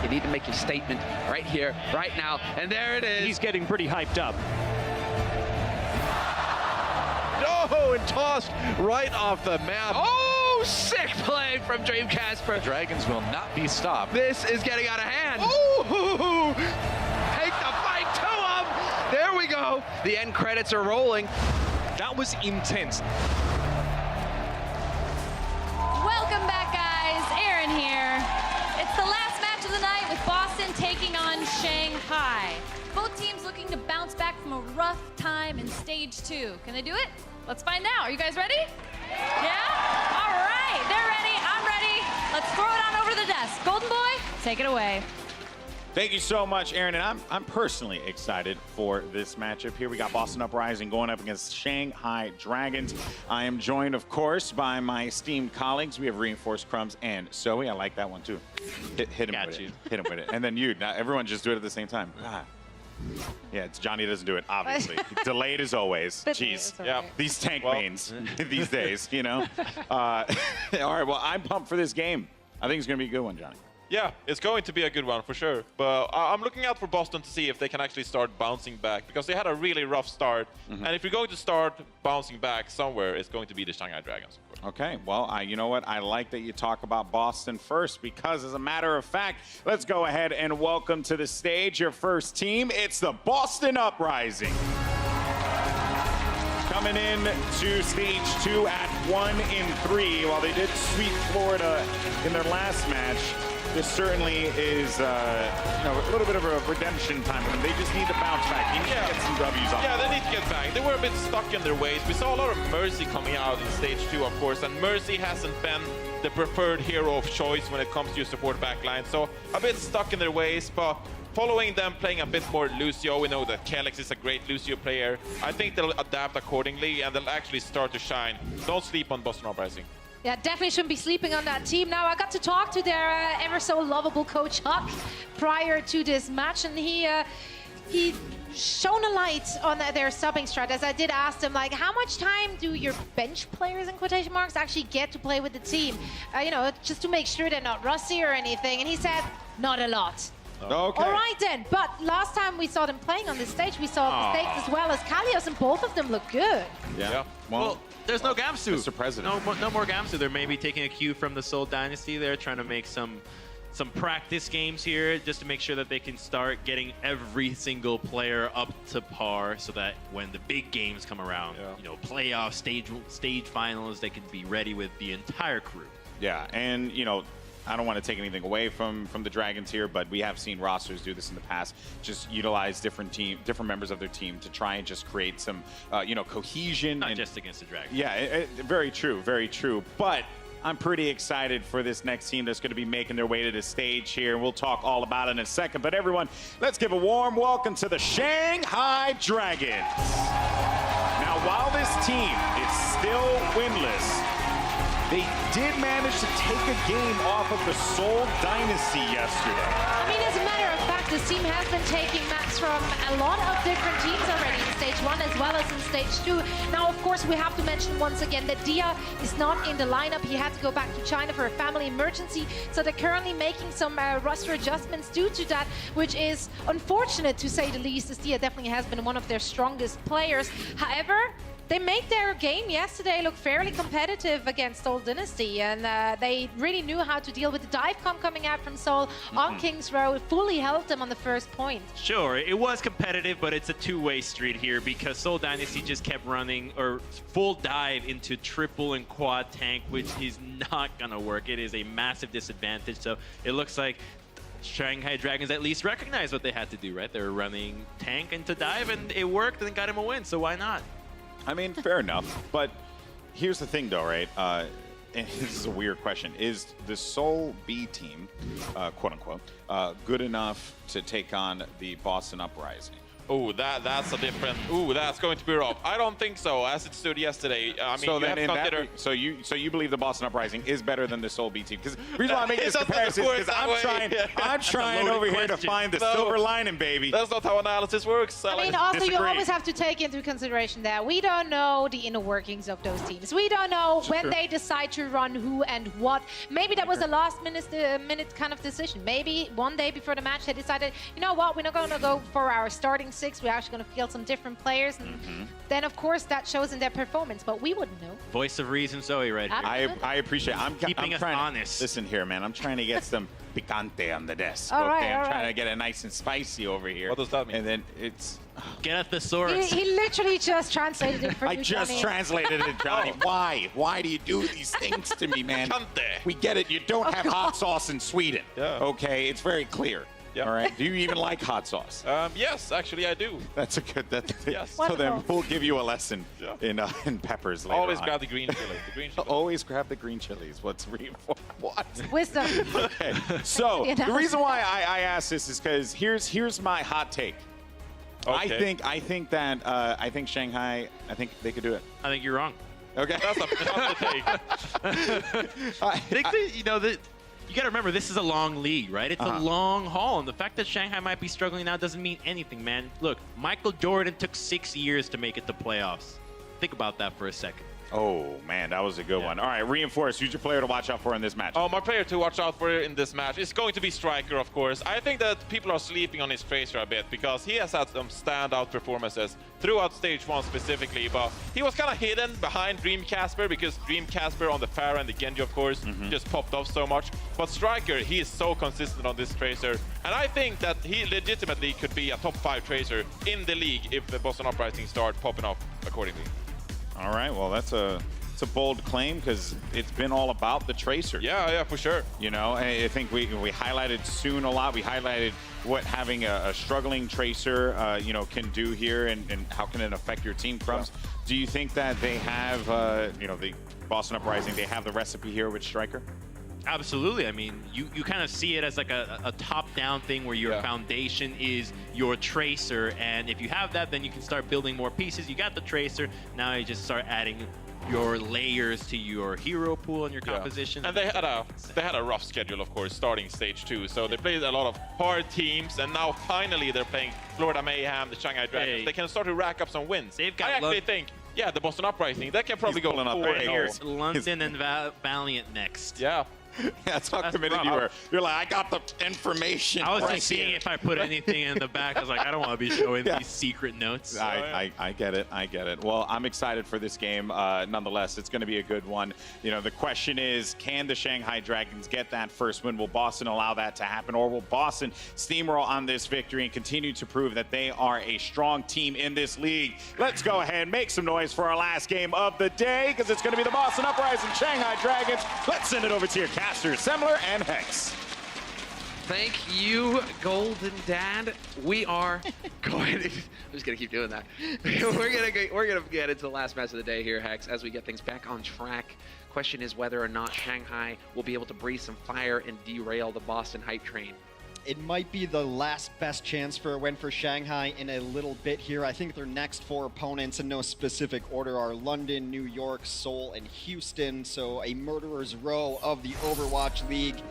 You need to make your statement right here, right now, and there it is. He's getting pretty hyped up. No, and tossed right off the map. Oh, sick play from Dream Casper. Dragons will not be stopped. This is getting out of hand. Ooh, take the fight to him. There we go. The end credits are rolling. That was intense. Welcome back, guys. Aaron here. It's the last match of the night with Boston taking on Shanghai. Both teams looking to bounce back from a rough time in stage 2. Can they do it? Let's find out. Are you guys ready? Yeah? All right. They're ready. I'm ready. Let's throw it on over the desk. Golden Boy, take it away. Thank you so much, Aaron, and I'm personally excited for this matchup here. We got Boston Uprising going up against Shanghai Dragons. I am joined, of course, by my esteemed colleagues. We have Reinforced Crumbs and Zoe. I like that one, too. Hit him with it. Hit him with it. And then you. Now, everyone just do it at the same time. God. Yeah, it's Johnny doesn't do it, obviously. Delayed as always. Jeez. Yeah. These tank mains these days, you know? All right, well, I'm pumped for this game. I think it's going to be a good one, Johnny. Yeah, it's going to be a good one for sure. But I'm looking out for Boston to see if they can actually start bouncing back, because they had a really rough start. And if you're going to start bouncing back somewhere, it's going to be the Shanghai Dragons. Okay, well, you know what? I like that you talk about Boston first, because as a matter of fact, let's go ahead and welcome to the stage your first team. It's the Boston Uprising. Coming in to stage 2 at 1-3, while they did sweep Florida in their last match. This certainly is, a little bit of a redemption time for them. They just need to bounce back. They need to get some W's on. Yeah, they need to get back. They were a bit stuck in their ways. We saw a lot of Mercy coming out in stage 2, of course, and Mercy hasn't been the preferred hero of choice when it comes to your support backline. So a bit stuck in their ways, but following them playing a bit more Lucio, we know that Kelix is a great Lucio player. I think they'll adapt accordingly, and they'll actually start to shine. Don't sleep on Boston Uprising. Yeah, definitely shouldn't be sleeping on that team. Now, I got to talk to their ever so lovable coach Huck prior to this match, and he shone a light on their subbing strat. As I did ask him, like, how much time do your bench players, in quotation marks, actually get to play with the team? Just to make sure they're not rusty or anything. And he said, not a lot. Okay. All right then, but last time we saw them playing on this stage, we saw Mistakes as well as Kalios, and both of them look good. Yeah. Well, there's no Gamsu. Mr. President. No more Gamsu. They're maybe taking a cue from the Seoul Dynasty. They're trying to make some practice games here just to make sure that they can start getting every single player up to par, so that when the big games come around, playoff stage finals, they can be ready with the entire crew. Yeah, and I don't want to take anything away from the Dragons here, but we have seen rosters do this in the past. Just utilize different members of their team to try and just create some, cohesion. Not just against the Dragons. Yeah, very true, very true. But I'm pretty excited for this next team that's going to be making their way to the stage here. We'll talk all about it in a second. But everyone, let's give a warm welcome to the Shanghai Dragons. Now, while this team is still winless, they did manage to take a game off of the Seoul Dynasty yesterday. I mean, as a matter of fact, this team has been taking maps from a lot of different teams already in stage 1 as well as in stage 2. Now, of course, we have to mention once again that Dia is not in the lineup. He had to go back to China for a family emergency. So they're currently making some roster adjustments due to that, which is unfortunate to say the least, as Dia definitely has been one of their strongest players. However, they made their game yesterday look fairly competitive against Seoul Dynasty, and they really knew how to deal with the dive comp coming out from Seoul on King's Row. It fully helped them on the first point. Sure, it was competitive, but it's a two-way street here, because Seoul Dynasty just kept running or full dive into triple and quad tank, which is not gonna work. It is a massive disadvantage. So it looks like Shanghai Dragons at least recognized what they had to do, right? They were running tank into dive, and it worked and got him a win, so why not? I mean, fair enough. But here's the thing, though, right? And this is a weird question. Is the Seoul B team, quote unquote, good enough to take on the Boston Uprising? Oh, that's a different. Ooh, that's going to be rough. I don't think so, as it stood yesterday. I mean, So you then, have in to that, consider. so you believe the Boston Uprising is better than the Seoul B team? Because the reason why I make It this doesn't comparison is work because that way. I'm trying loaded over here to question. find the No. silver lining, baby. That's not how analysis works. I mean, also, you disagree. always have to take into consideration that we don't know the inner workings of those teams. We don't know when they decide to run who and what. Maybe that was a last minute kind of decision. Maybe one day before the match they decided, you know what, we're not going to go for our starting six. We're actually going to field some different players. And then, of course, that shows in their performance. But we wouldn't know. Voice of reason, Zoe, right here. I appreciate. Keeping I'm us trying honest. Listen here, man. I'm trying to get some picante on the desk. All okay, right, I'm all trying right. to get it nice and spicy over here. What does that mean? And then it's. Get a thesaurus. He literally just translated it for I you, just Johnny. translated it, Johnny. Oh. Why? Why do you do these things to me, man? Picante. We get it. You don't have hot sauce in Sweden. Yeah. Okay, it's very clear. Yeah. All right. Do you even like hot sauce? Yes, actually, I do. That's a good. Yes. So then Wonderful. we'll give you a lesson Yeah. in peppers later Always on. grab the green chili. The green chili. Always grab the green chilies. What's what? Wisdom. Okay. So You know? the reason why I asked this is because here's my hot take. Okay. I think that I think Shanghai. I think they could do it. I think you're wrong. Okay. That's a take. I think that, you know, that you got to remember, this is a long league, right? It's a long haul. And the fact that Shanghai might be struggling now doesn't mean anything, man. Look, Michael Jordan took 6 years to make it to playoffs. Think about that for a second. Oh man, that was a good one. All right, reinforce. Who's your player to watch out for in this match? Oh, my player to watch out for in this match is going to be Striker, of course. I think that people are sleeping on his Tracer a bit because he has had some standout performances throughout stage 1 specifically, but he was kind of hidden behind Dream Casper because Dream Casper on the Pharah and the Genji, of course, just popped off so much. But Striker, he is so consistent on this Tracer, and I think that he legitimately could be a top 5 Tracer in the league if the Boston Uprising start popping up accordingly. All right, well it's a bold claim because it's been all about the Tracer. Yeah, for sure. You know, I think we highlighted Soon a lot. We highlighted what having a struggling Tracer, you know, can do here and how can it affect your team. Crumbs. Yeah. Do you think that they have, you know, the Boston Uprising, they have the recipe here with Striker? Absolutely. I mean, you kind of see it as like a top-down thing where your foundation is your Tracer, and if you have that, then you can start building more pieces. You got the Tracer, now you just start adding your layers to your hero pool and your composition. And they had a rough schedule, of course, starting stage 2. So they played a lot of hard teams, and now finally they're playing Florida Mayhem, the Shanghai Dragons. Hey. They can start to rack up some wins. They've got I actually think, yeah, the Boston Uprising, they can probably go pulling up 4-0. Here's London and Valiant next. Yeah. That's how That's committed rough. you were. You're like, I got the information. I was right just seeing here. if I put anything in the back. I was like, I don't want to be showing Yeah. these secret notes. I get it. I get it. Well, I'm excited for this game. Nonetheless, it's going to be a good one. You know, the question is, can the Shanghai Dragons get that first win? Will Boston allow that to happen? Or will Boston steamroll on this victory and continue to prove that they are a strong team in this league? Let's go ahead and make some noise for our last game of the day, because it's going to be the Boston Uprising Shanghai Dragons. Let's send it over to your casters, Semler and Hex. Thank you, Golden Dad. We are going. I'm just gonna keep doing that. we're gonna get into the last match of the day here, Hex, as we get things back on track. Question is whether or not Shanghai will be able to breathe some fire and derail the Boston hype train. It might be the last best chance for a win for Shanghai in a little bit here. I think their next 4 opponents in no specific order are London, New York, Seoul, and Houston. So a murderer's row of the Overwatch League.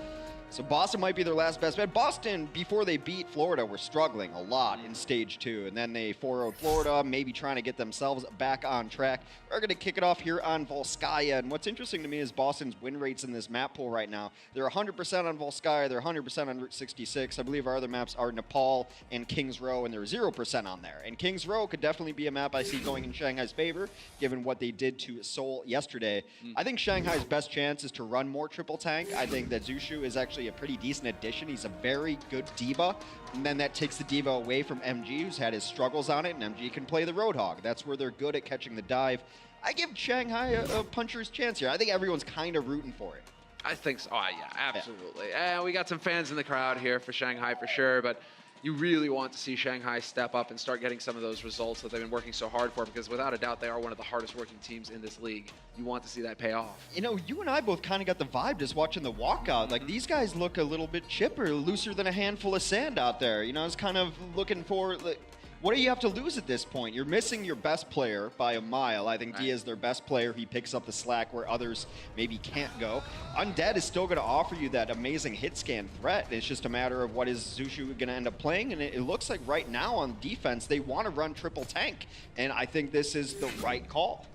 So Boston might be their last best bet. Boston, before they beat Florida, were struggling a lot in stage 2. And then they 4-0'd Florida, maybe trying to get themselves back on track. We're going to kick it off here on Volskaya. And what's interesting to me is Boston's win rates in this map pool right now. They're 100% on Volskaya. They're 100% on Route 66. I believe our other maps are Nepal and Kings Row, and they're 0% on there. And Kings Row could definitely be a map I see going in Shanghai's favor, given what they did to Seoul yesterday. I think Shanghai's best chance is to run more triple tank. I think that Zushu is actually a pretty decent addition. He's a very good diva, and then that takes the diva away from MG, who's had his struggles on it, and MG can play the Roadhog. That's where they're good at catching the dive. I give Shanghai a puncher's chance here. I think everyone's kind of rooting for it. I think so. Oh, yeah, absolutely. And we got some fans in the crowd here for Shanghai for sure, but you really want to see Shanghai step up and start getting some of those results that they've been working so hard for, because without a doubt, they are one of the hardest working teams in this league. You want to see that pay off. You know, you and I both kind of got the vibe just watching the walkout. Like, these guys look a little bit chipper, looser than a handful of sand out there. You know, I was kind of looking for, like, what do you have to lose at this point? You're missing your best player by a mile. I think Dia is their best player. He picks up the slack where others maybe can't go. Undead is still going to offer you that amazing hit scan threat. It's just a matter of what is Zushu going to end up playing, and it looks like right now on defense, they want to run triple tank, and I think this is the right call.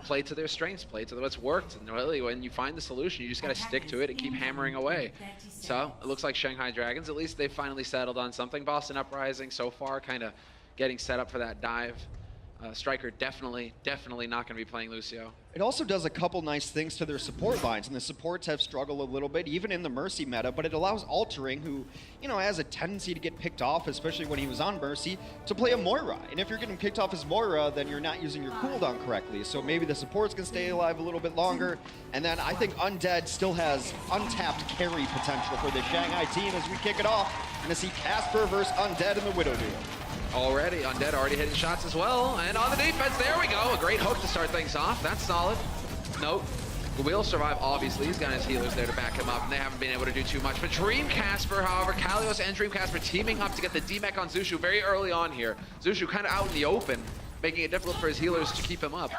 Play to their strengths, play to what's worked, and really when you find the solution, you just got to stick to it and keep hammering away. So it looks like Shanghai Dragons, at least they finally settled on something. Boston Uprising so far kind of getting set up for that dive. Striker definitely not going to be playing Lucio. It also does a couple nice things to their support lines, and the supports have struggled a little bit, even in the Mercy meta, but it allows Altering, who, you know, has a tendency to get picked off, especially when he was on Mercy, to play a Moira. And if you're getting picked off as Moira, then you're not using your cooldown correctly, so maybe the supports can stay alive a little bit longer. And then I think Undead still has untapped carry potential for the Shanghai team as we kick it off. Going to see Casper versus Undead in the Widow duel. Already, Undead already hitting shots as well. And on the defense, there we go. A great hook to start things off. That's solid. Nope. Will survive, obviously. He's got his healers there to back him up, and they haven't been able to do too much. But Dream Casper, however, Kalios and Dream Casper teaming up to get the D-Mech on Zushu very early on here. Zushu kind of out in the open, making it difficult for his healers to keep him up.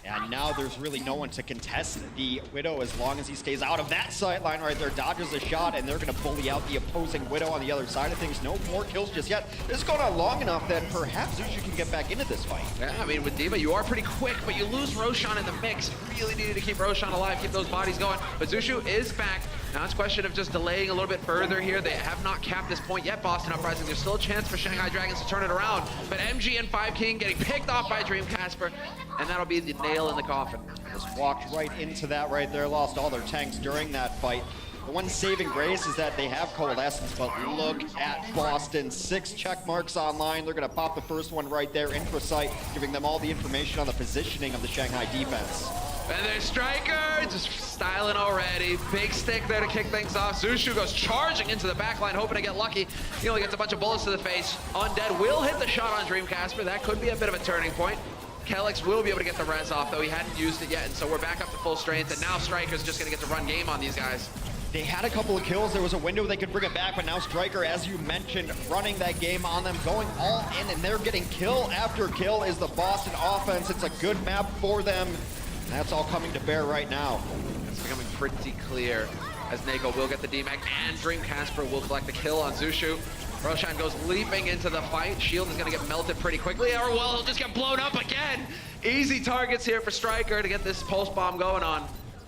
And now there's really no one to contest the Widow as long as he stays out of that sideline right there, dodges a shot, and they're going to bully out the opposing Widow on the other side of things. No more kills just yet. This is going on long enough that perhaps Zushu can get back into this fight. Yeah, I mean, with D.Va, you are pretty quick, but you lose Roshan in the mix. Really needed to keep Roshan alive, keep those bodies going. But Zushu is back. Now it's a question of just delaying a little bit further here. They have not capped this point yet, Boston Uprising. There's still a chance for Shanghai Dragons to turn it around. But MG and 5 King getting picked off by Dream Casper, and that'll be the nail in the coffin. Just walked right into that right there, lost all their tanks during that fight. The one saving grace is that they have Coalescence, but look at Boston. 6 check marks online. They're going to pop the first one right there, Infrasight, giving them all the information on the positioning of the Shanghai defense. And there's Striker, just styling already. Big stick there to kick things off. Zushu goes charging into the backline, hoping to get lucky. He only gets a bunch of bullets to the face. Undead will hit the shot on Dream Casper. That could be a bit of a turning point. Kellex will be able to get the res off, though he hadn't used it yet, and so we're back up to full strength, and now Striker's just going to get to run game on these guys. They had a couple of kills. There was a window they could bring it back, but now Striker, as you mentioned, running that game on them, going all in, and they're getting kill after kill is the Boston offense. It's a good map for them. And that's all coming to bear right now. It's becoming pretty clear as Nako will get the D-Mac and Dream Casper will collect the kill on Zushu. Roshan goes leaping into the fight. Shield is going to get melted pretty quickly, or well, he'll just get blown up again. Easy targets here for Striker to get this pulse bomb going on.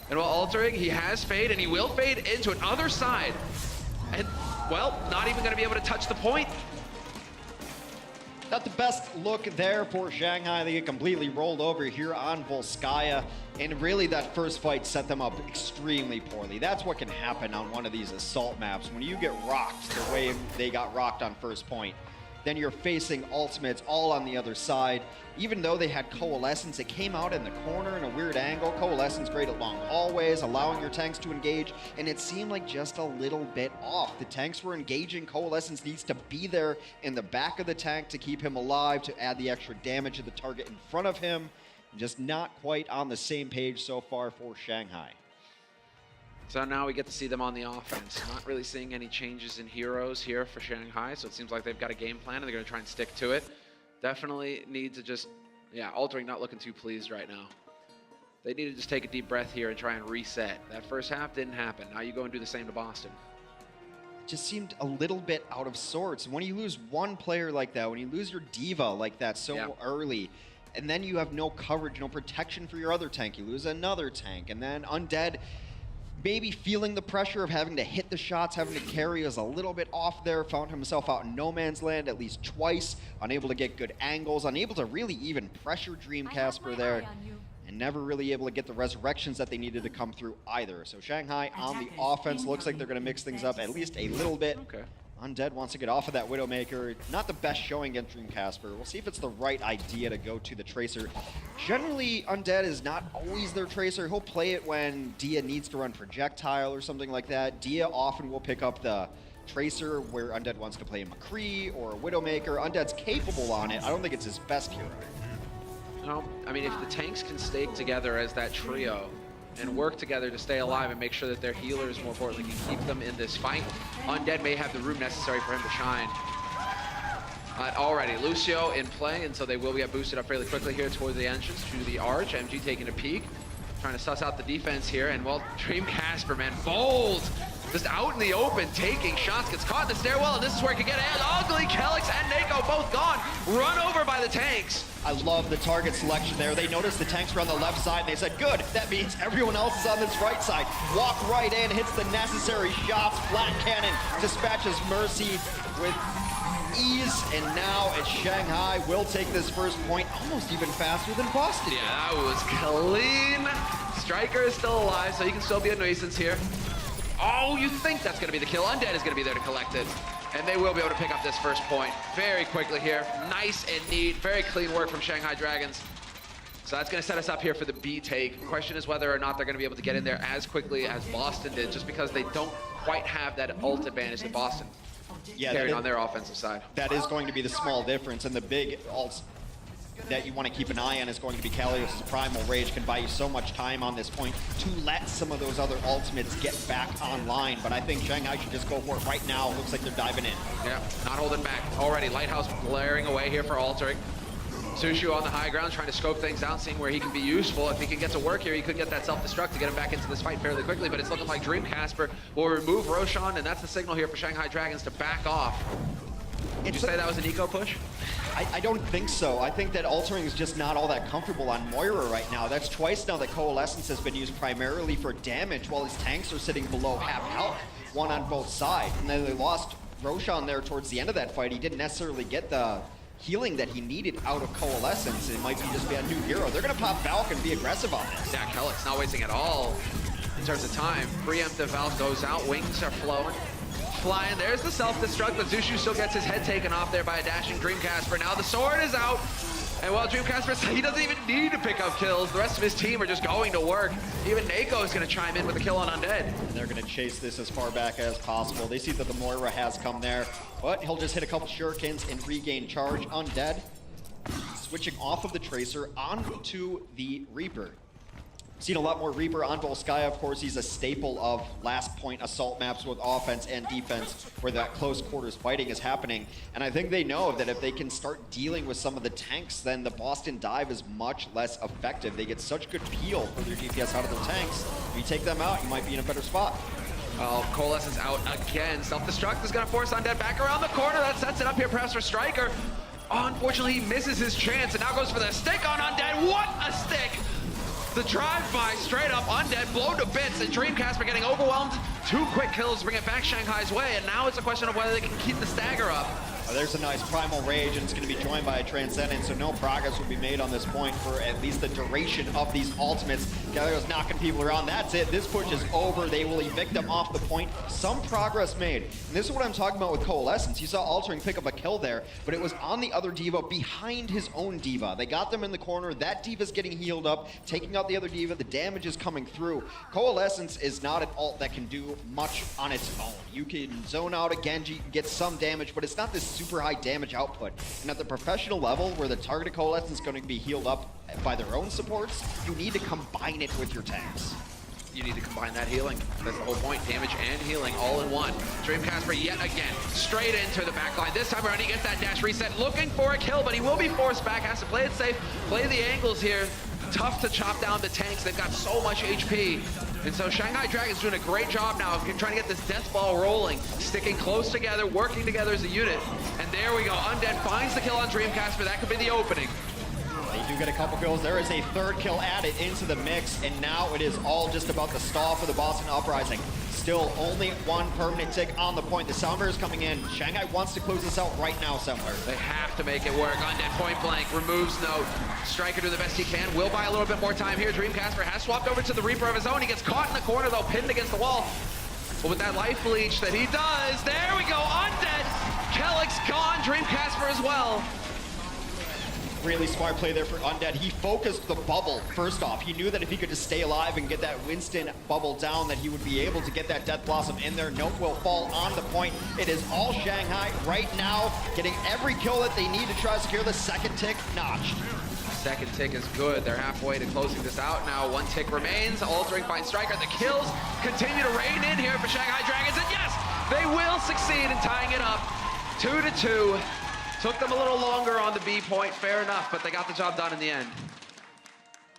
And while Altering, he has fade, and he will fade into another side. And, well, not even going to be able to touch the point. Not the best look there for Shanghai. They get completely rolled over here on Volskaya. And really that first fight set them up extremely poorly. That's what can happen on one of these assault maps. When you get rocked the way they got rocked on first point, then you're facing ultimates all on the other side. Even though they had Coalescence, it came out in the corner in a weird angle. Coalescence great at long hallways, allowing your tanks to engage, and it seemed like just a little bit off. The tanks were engaging. Coalescence needs to be there in the back of the tank to keep him alive, to add the extra damage to the target in front of him. Just not quite on the same page so far for Shanghai. So now we get to see them on the offense. Not really seeing any changes in heroes here for Shanghai, so it seems like they've got a game plan and they're going to try and stick to it. Definitely need to just, Altering not looking too pleased right now. They need to just take a deep breath here and try and reset. That first half didn't happen. Now you go and do the same to Boston. It just seemed a little bit out of sorts. When you lose one player like that, when you lose your D.Va like that so early, and then you have no coverage, no protection for your other tank, you lose another tank, and then Undead, maybe feeling the pressure of having to hit the shots, having to carry, is a little bit off there, found himself out in no man's land at least twice, unable to get good angles, unable to really even pressure Dream Casper there, and never really able to get the resurrections that they needed to come through either. So Shanghai on the offense looks like they're going to mix things up at least a little bit. Okay. Undead wants to get off of that Widowmaker. Not the best showing against Dream Casper. We'll see if it's the right idea to go to the Tracer. Generally, Undead is not always their Tracer. He'll play it when Dia needs to run Projectile or something like that. Dia often will pick up the Tracer where Undead wants to play a McCree or a Widowmaker. Undead's capable on it. I don't think it's his best hero. No, I mean, if the tanks can stay together as that trio and work together to stay alive and make sure that their healers, more importantly, can keep them in this fight, Undead may have the room necessary for him to shine. Already, Lucio in play, and so they will get boosted up fairly quickly here towards the entrance to the arch. MG taking a peek, trying to suss out the defense here, and well, Dream Casper, man, bold, just out in the open, taking shots, gets caught in the stairwell, and this is where it could get ugly. Kelix and Nako both gone, run over by the tanks. I love the target selection there. They noticed the tanks were on the left side, and they said, good, that means everyone else is on this right side. Walk right in, hits the necessary shots, flat cannon, dispatches Mercy with ease, and now it's Shanghai will take this first point almost even faster than Boston. Yeah, that was clean. Striker is still alive, so he can still be a nuisance here. Oh, you think that's gonna be the kill. Undead is gonna be there to collect it. And they will be able to pick up this first point very quickly here. Nice and neat, very clean work from Shanghai Dragons. So that's gonna set us up here for the B take. The question is whether or not they're gonna be able to get in there as quickly as Boston did, just because they don't quite have that ult advantage that Boston carried on their offensive side. That is going to be the small difference, and the big ults that you want to keep an eye on is going to be Kalios' Primal Rage. Can buy you so much time on this point to let some of those other ultimates get back online, but I think Shanghai should just go for it right now. Looks like they're diving in. Yeah, not holding back. Already, Lighthouse blaring away here for altering. Sushu on the high ground, trying to scope things out, seeing where he can be useful. If he can get to work here, he could get that self-destruct to get him back into this fight fairly quickly, but it's looking like Dream Casper will remove Roshan, and that's the signal here for Shanghai Dragons to back off. Did you say that was an eco push? I don't think so. I think that altering is just not all that comfortable on Moira right now. That's twice now that Coalescence has been used primarily for damage while his tanks are sitting below half health, one on both sides. And then they lost Roshan there towards the end of that fight. He didn't necessarily get the healing that he needed out of Coalescence. It might be just be a new hero. They're gonna pop Valk and be aggressive on this. Yeah, Kelix not wasting at all in terms of time. Preemptive Valve goes out, wings are flowing. Flying, there's the self-destruct, but Zushu still gets his head taken off there by a dashing Dream Casper. Now the sword is out, and while Dream Casper, he doesn't even need to pick up kills. The rest of his team are just going to work. Even Nako is going to chime in with a kill on Undead. And they're going to chase this as far back as possible. They see that the Moira has come there, but he'll just hit a couple shurikens and regain charge. Undead switching off of the Tracer onto the Reaper. Seen a lot more Reaper on Volskaya. Of course, he's a staple of last point assault maps with offense and defense where that close quarters fighting is happening. And I think they know that if they can start dealing with some of the tanks, then the Boston dive is much less effective. They get such good peel for their DPS out of their tanks. If you take them out, you might be in a better spot. Well, Coalescence out again. Self-destruct is going to force Undead back around the corner. That sets it up here perhaps for Striker. Oh, unfortunately, he misses his chance and now goes for the stick on Undead. What a stick! The drive-by, straight up, Undead, blown to bits, and Dream Casper getting overwhelmed. 2 quick kills to bring it back Shanghai's way, and now it's a question of whether they can keep the stagger up. There's a nice Primal Rage, and it's going to be joined by a Transcendence, so no progress will be made on this point for at least the duration of these ultimates. Galio's knocking people around. That's it. This push is over. They will evict them off the point. Some progress made. And this is what I'm talking about with Coalescence. You saw Altering pick up a kill there, but it was on the other D.Va behind his own D.Va. They got them in the corner. That D.Va's getting healed up, taking out the other D.Va. The damage is coming through. Coalescence is not an ult that can do much on its own. You can zone out a Genji, get some damage, but it's not this super high damage output. And at the professional level, where the targeted Coalescence is going to be healed up by their own supports, you need to combine it with your tanks. You need to combine that healing. That's the whole point. Damage and healing all in one. Dream Casper yet again, straight into the back line. This time around, he gets that dash reset, looking for a kill, but he will be forced back. Has to play it safe, play the angles here. Tough to chop down the tanks. They've got so much HP. And so Shanghai Dragon's doing a great job now of trying to get this death ball rolling, sticking close together, working together as a unit. And there we go. Undead finds the kill on Dream Casper. That could be the opening. They do get a couple kills. There is a third kill added into the mix, and now it is all just about the stall for the Boston Uprising. Still only 1 permanent tick on the point. The Soundware is coming in. Shanghai wants to close this out right now, Soundware. They have to make it work. Undead point blank, removes Note. Striker doing the best he can. Will buy a little bit more time here. Dream Casper has swapped over to the Reaper of his own. He gets caught in the corner, though, pinned against the wall. But with that life leech that he does, there we go, Undead. Kelix gone, Dream Casper as well. Really smart play there for Undead. He focused the bubble first off. He knew that if he could just stay alive and get that Winston bubble down, that he would be able to get that Death Blossom in there. Note will fall on the point. It is all Shanghai right now, getting every kill that they need to try to secure the second tick notched. Second tick is good. They're halfway to closing this out now. 1 tick remains. Altering finds Striker. The kills continue to rain in here for Shanghai Dragons. And yes, they will succeed in tying it up. 2-2. Took them a little longer on the B point, fair enough, but they got the job done in the end.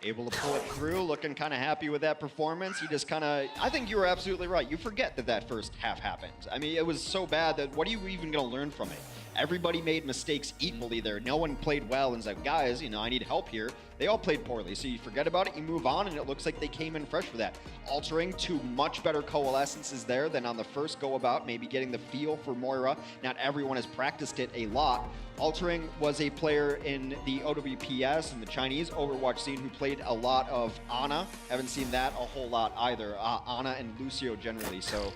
Able to pull it through, looking kind of happy with that performance. You just kind of, I think you were absolutely right. You forget that first half happened. I mean, it was so bad that what are you even going to learn from it? Everybody made mistakes equally there. No one played well and said, guys, you know, I need help here. They all played poorly. So you forget about it, you move on, and it looks like they came in fresh for that. Altering to much better coalescences there than on the first go about, maybe getting the feel for Moira. Not everyone has practiced it a lot. Altering was a player in the OWPS and the Chinese Overwatch scene who played a lot of Ana. Haven't seen that a whole lot either. Ana and Lucio generally. So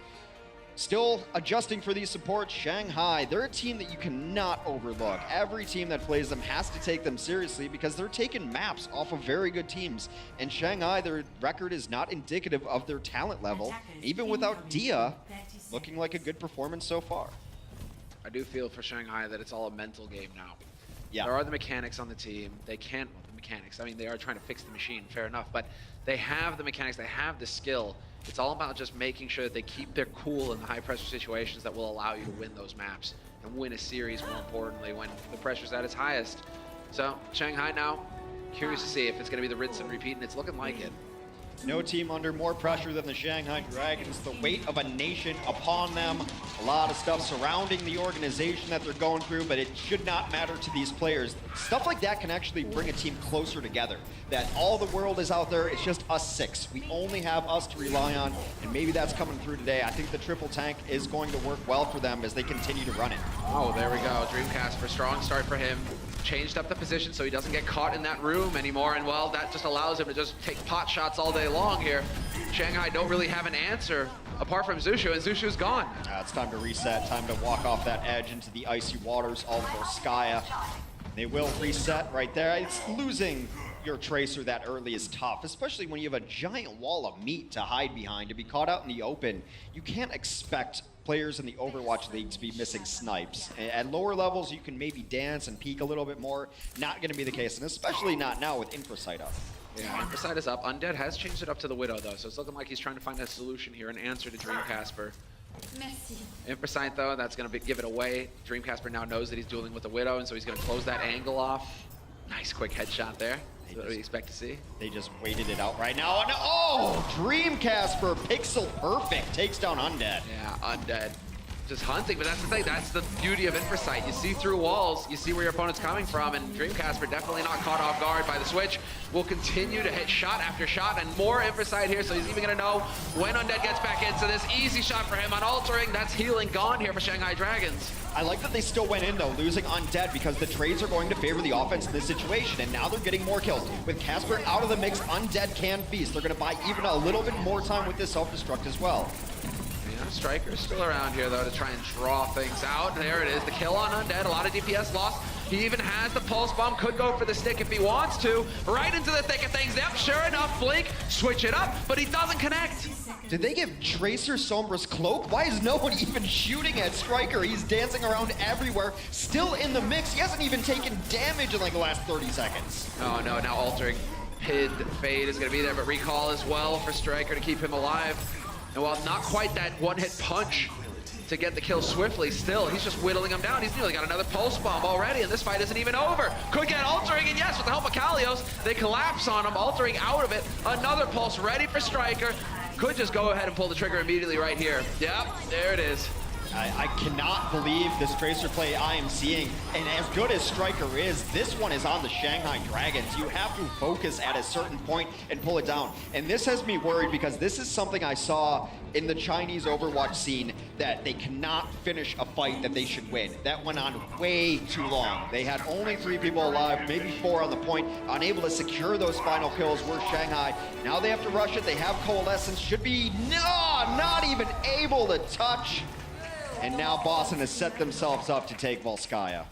still adjusting for these supports. Shanghai, they're a team that you cannot overlook. Every team that plays them has to take them seriously because they're taking maps off of very good teams. And Shanghai, their record is not indicative of their talent level. Even without Dia, looking like a good performance so far. I do feel for Shanghai that it's all a mental game now. Yeah. There are the mechanics on the team. They can't, well, the mechanics, I mean, they are trying to fix the machine, fair enough, but they have the mechanics, they have the skill. It's all about just making sure that they keep their cool in the high pressure situations that will allow you to win those maps and win a series, more importantly, when the pressure's at its highest. So Shanghai now, curious to see if it's going to be the rinse and repeat, and it's looking like it. No team under more pressure than the Shanghai Dragons. The weight of a nation upon them. A lot of stuff surrounding the organization that they're going through, but it should not matter to these players. Stuff like that can actually bring a team closer together. That all the world is out there, it's just us six. We only have us to rely on, and maybe that's coming through today. I think the triple tank is going to work well for them as they continue to run it. Oh, there we go. Dreamcast for strong start for him. Changed up the position so he doesn't get caught in that room anymore, and well, that just allows him to just take pot shots all day long here. Shanghai don't really have an answer apart from Zushu, and Zushu's gone. It's time to reset, time to walk off that edge into the icy waters of Volskaya. They will reset right there. It's losing your Tracer that early is tough, especially when you have a giant wall of meat to hide behind. To be caught out in the open, you can't expect players in the Overwatch League to be missing snipes. At lower levels, you can maybe dance and peek a little bit more. Not going to be the case, and especially not now with Infrasight up. Yeah, Infrasight is up. Undead has changed it up to the Widow, though, so it's looking like he's trying to find a solution here, an answer to Dreamcasper. Infrasight, though, that's going to give it away. Dreamcasper now knows that he's dueling with the Widow, and so he's going to close that angle off. Nice quick headshot there. That's what we expect to see. They just waited it out right now. And oh, Dreamcasper, pixel perfect, takes down Undead. Yeah, Undead. Just hunting, but that's the thing. That's the beauty of Infrasight. You see through walls, you see where your opponent's coming from, and Dreamcasper definitely not caught off guard by the switch. Will continue to hit shot after shot, and more Infrasight here, so he's even going to know when Undead gets back into this. Easy shot for him on Altering. That's healing gone here for Shanghai Dragons. I like that they still went in, though, losing Undead, because the trades are going to favor the offense in this situation, and now they're getting more kills. With Casper out of the mix, Undead can feast. They're going to buy even a little bit more time with this self-destruct as well. Yeah, Striker's still around here, though, to try and draw things out. There it is, the kill on Undead. A lot of DPS lost. He even has the pulse bomb, could go for the stick if he wants to. Right into the thick of things. Yep, sure enough, Blink, switch it up, but he doesn't connect. Did they give Tracer Sombra's cloak? Why is no one even shooting at Striker? He's dancing around everywhere, still in the mix. He hasn't even taken damage in like the last 30 seconds. Oh no, now Altering. Pid, Fade is gonna be there, but Recall as well for Striker to keep him alive. And while not quite that one-hit punch to get the kill swiftly, still, he's just whittling him down. He's nearly got another pulse bomb already, and this fight isn't even over. Could get Altering, and yes, with the help of Kalios, they collapse on him, Altering out of it. Another pulse ready for Striker. Could just go ahead and pull the trigger immediately right here. Yep, there it is. I cannot believe this Tracer play I am seeing. And as good as Striker is, this one is on the Shanghai Dragons. You have to focus at a certain point and pull it down. And this has me worried because this is something I saw in the Chinese Overwatch scene, that they cannot finish a fight that they should win. That went on way too long. They had only 3 people alive, maybe 4 on the point, unable to secure those final kills. Were Shanghai. Now they have to rush it. They have Coalescence. Should be not even able to touch. And now Boston has set themselves up to take Volskaya.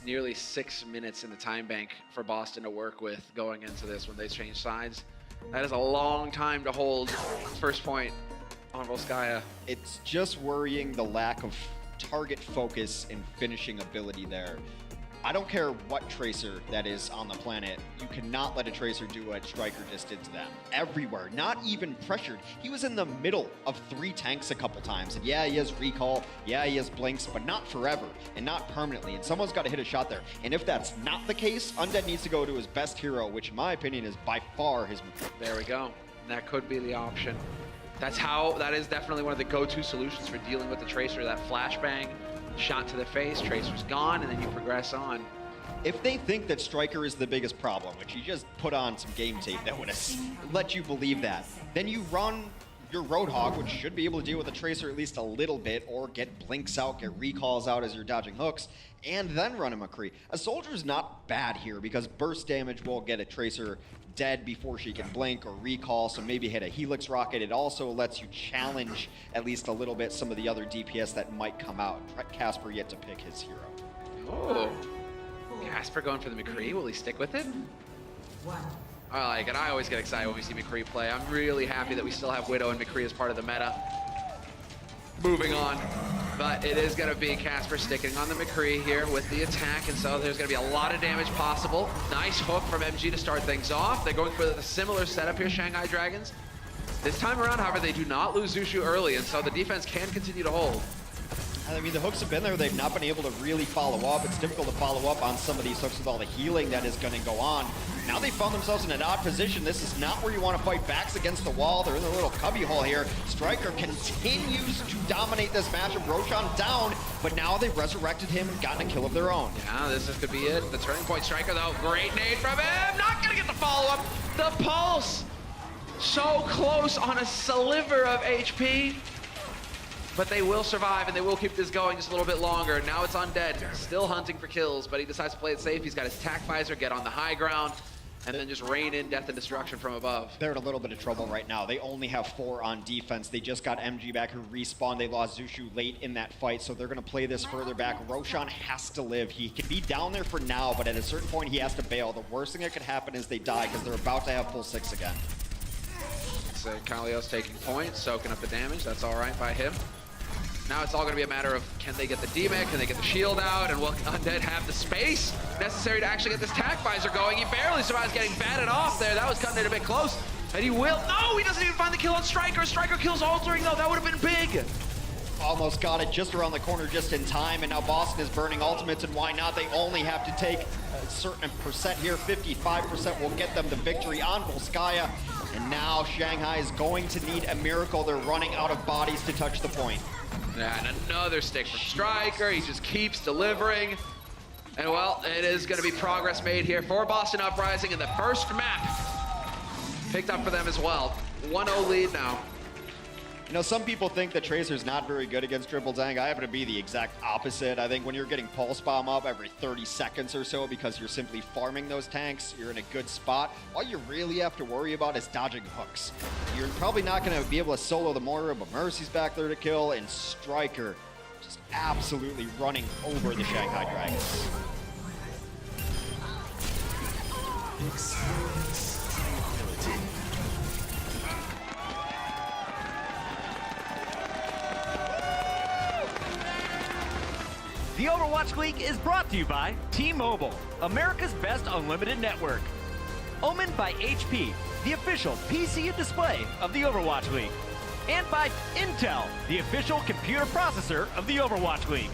Nearly 6 minutes in the time bank for Boston to work with going into this when they change sides. That is a long time to hold first point on Volskaya. It's just worrying the lack of target focus and finishing ability there. I don't care what Tracer that is on the planet. You cannot let a Tracer do what Striker just did to them. Everywhere, not even pressured. He was in the middle of 3 tanks a couple times. And yeah, he has recall. Yeah, he has blinks, but not forever and not permanently. And someone's got to hit a shot there. And if that's not the case, Undead needs to go to his best hero, which in my opinion is by far his... There we go. That could be the option. That is definitely one of the go-to solutions for dealing with the Tracer, that flashbang. Shot to the face, Tracer's gone, and then you progress on. If they think that Striker is the biggest problem, which you just put on some game tape that would let you believe that, then you run your Roadhog, which should be able to deal with the Tracer at least a little bit, or get blinks out, get recalls out as you're dodging hooks, and then run a McCree. A Soldier's not bad here because burst damage will get a Tracer dead before she can blink or recall, so maybe hit a Helix Rocket. It also lets you challenge at least a little bit some of the other DPS that might come out. Casper yet to pick his hero. Oh, Casper going for the McCree. Will he stick with it? I like it. I always get excited when we see McCree play. I'm really happy that we still have Widow and McCree as part of the meta. Moving on. But it is going to be Casper sticking on the McCree here with the attack, and so there's going to be a lot of damage possible. Nice hook from MG to start things off. They're going for the similar setup here, Shanghai Dragons. This time around, however, they do not lose Zushu early, and so the defense can continue to hold. I mean, the hooks have been there. They've not been able to really follow up. It's difficult to follow up on some of these hooks with all the healing that is going to go on. Now they found themselves in an odd position. This is not where you want to fight. Backs against the wall. They're in a little cubby hole here. Striker continues to dominate this matchup. Roshan down, but now they've resurrected him and gotten a kill of their own. Yeah, this could be it. The turning point. Striker, though, great nade from him. Not going to get the follow-up. The pulse. So close on a sliver of HP. But they will survive, and they will keep this going just a little bit longer. Now it's Undead, still hunting for kills, but he decides to play it safe. He's got his attack visor, get on the high ground, and then just rain in death and destruction from above. They're in a little bit of trouble right now. They only have 4 on defense. They just got MG back who respawned. They lost Zushu late in that fight, so they're going to play this further back. Roshan has to live. He can be down there for now, but at a certain point, he has to bail. The worst thing that could happen is they die because they're about to have full 6 again. So Kalios taking points, soaking up the damage. That's all right by him. Now it's all going to be a matter of can they get the DMEC, can they get the shield out, and will Undead have the space necessary to actually get this attack visor going? He barely survives getting batted off there. That was cutting it a bit close. And he will. No, he doesn't even find the kill on Striker. Striker kills altering, though. That would have been big. Almost got it just around the corner just in time, and now Boston is burning ultimates, and why not? They only have to take a certain percent here. 55% will get them the victory on Volskaya. And now Shanghai is going to need a miracle. They're running out of bodies to touch the point. Yeah, and another stick from Striker. He just keeps delivering. And well, it is going to be progress made here for Boston Uprising in the first map. Picked up for them as well. 1-0 lead now. You know, some people think that Tracer's not very good against triple tank. I happen to be the exact opposite. I think when you're getting pulse bomb up every 30 seconds or so because you're simply farming those tanks, you're in a good spot. All you really have to worry about is dodging hooks. You're probably not going to be able to solo the Mortar, but Mercy's back there to kill, and Striker just absolutely running over the Shanghai Dragons. The Overwatch League is brought to you by T-Mobile, America's best unlimited network. Omened by HP, the official PC and display of the Overwatch League. And by Intel, the official computer processor of the Overwatch League.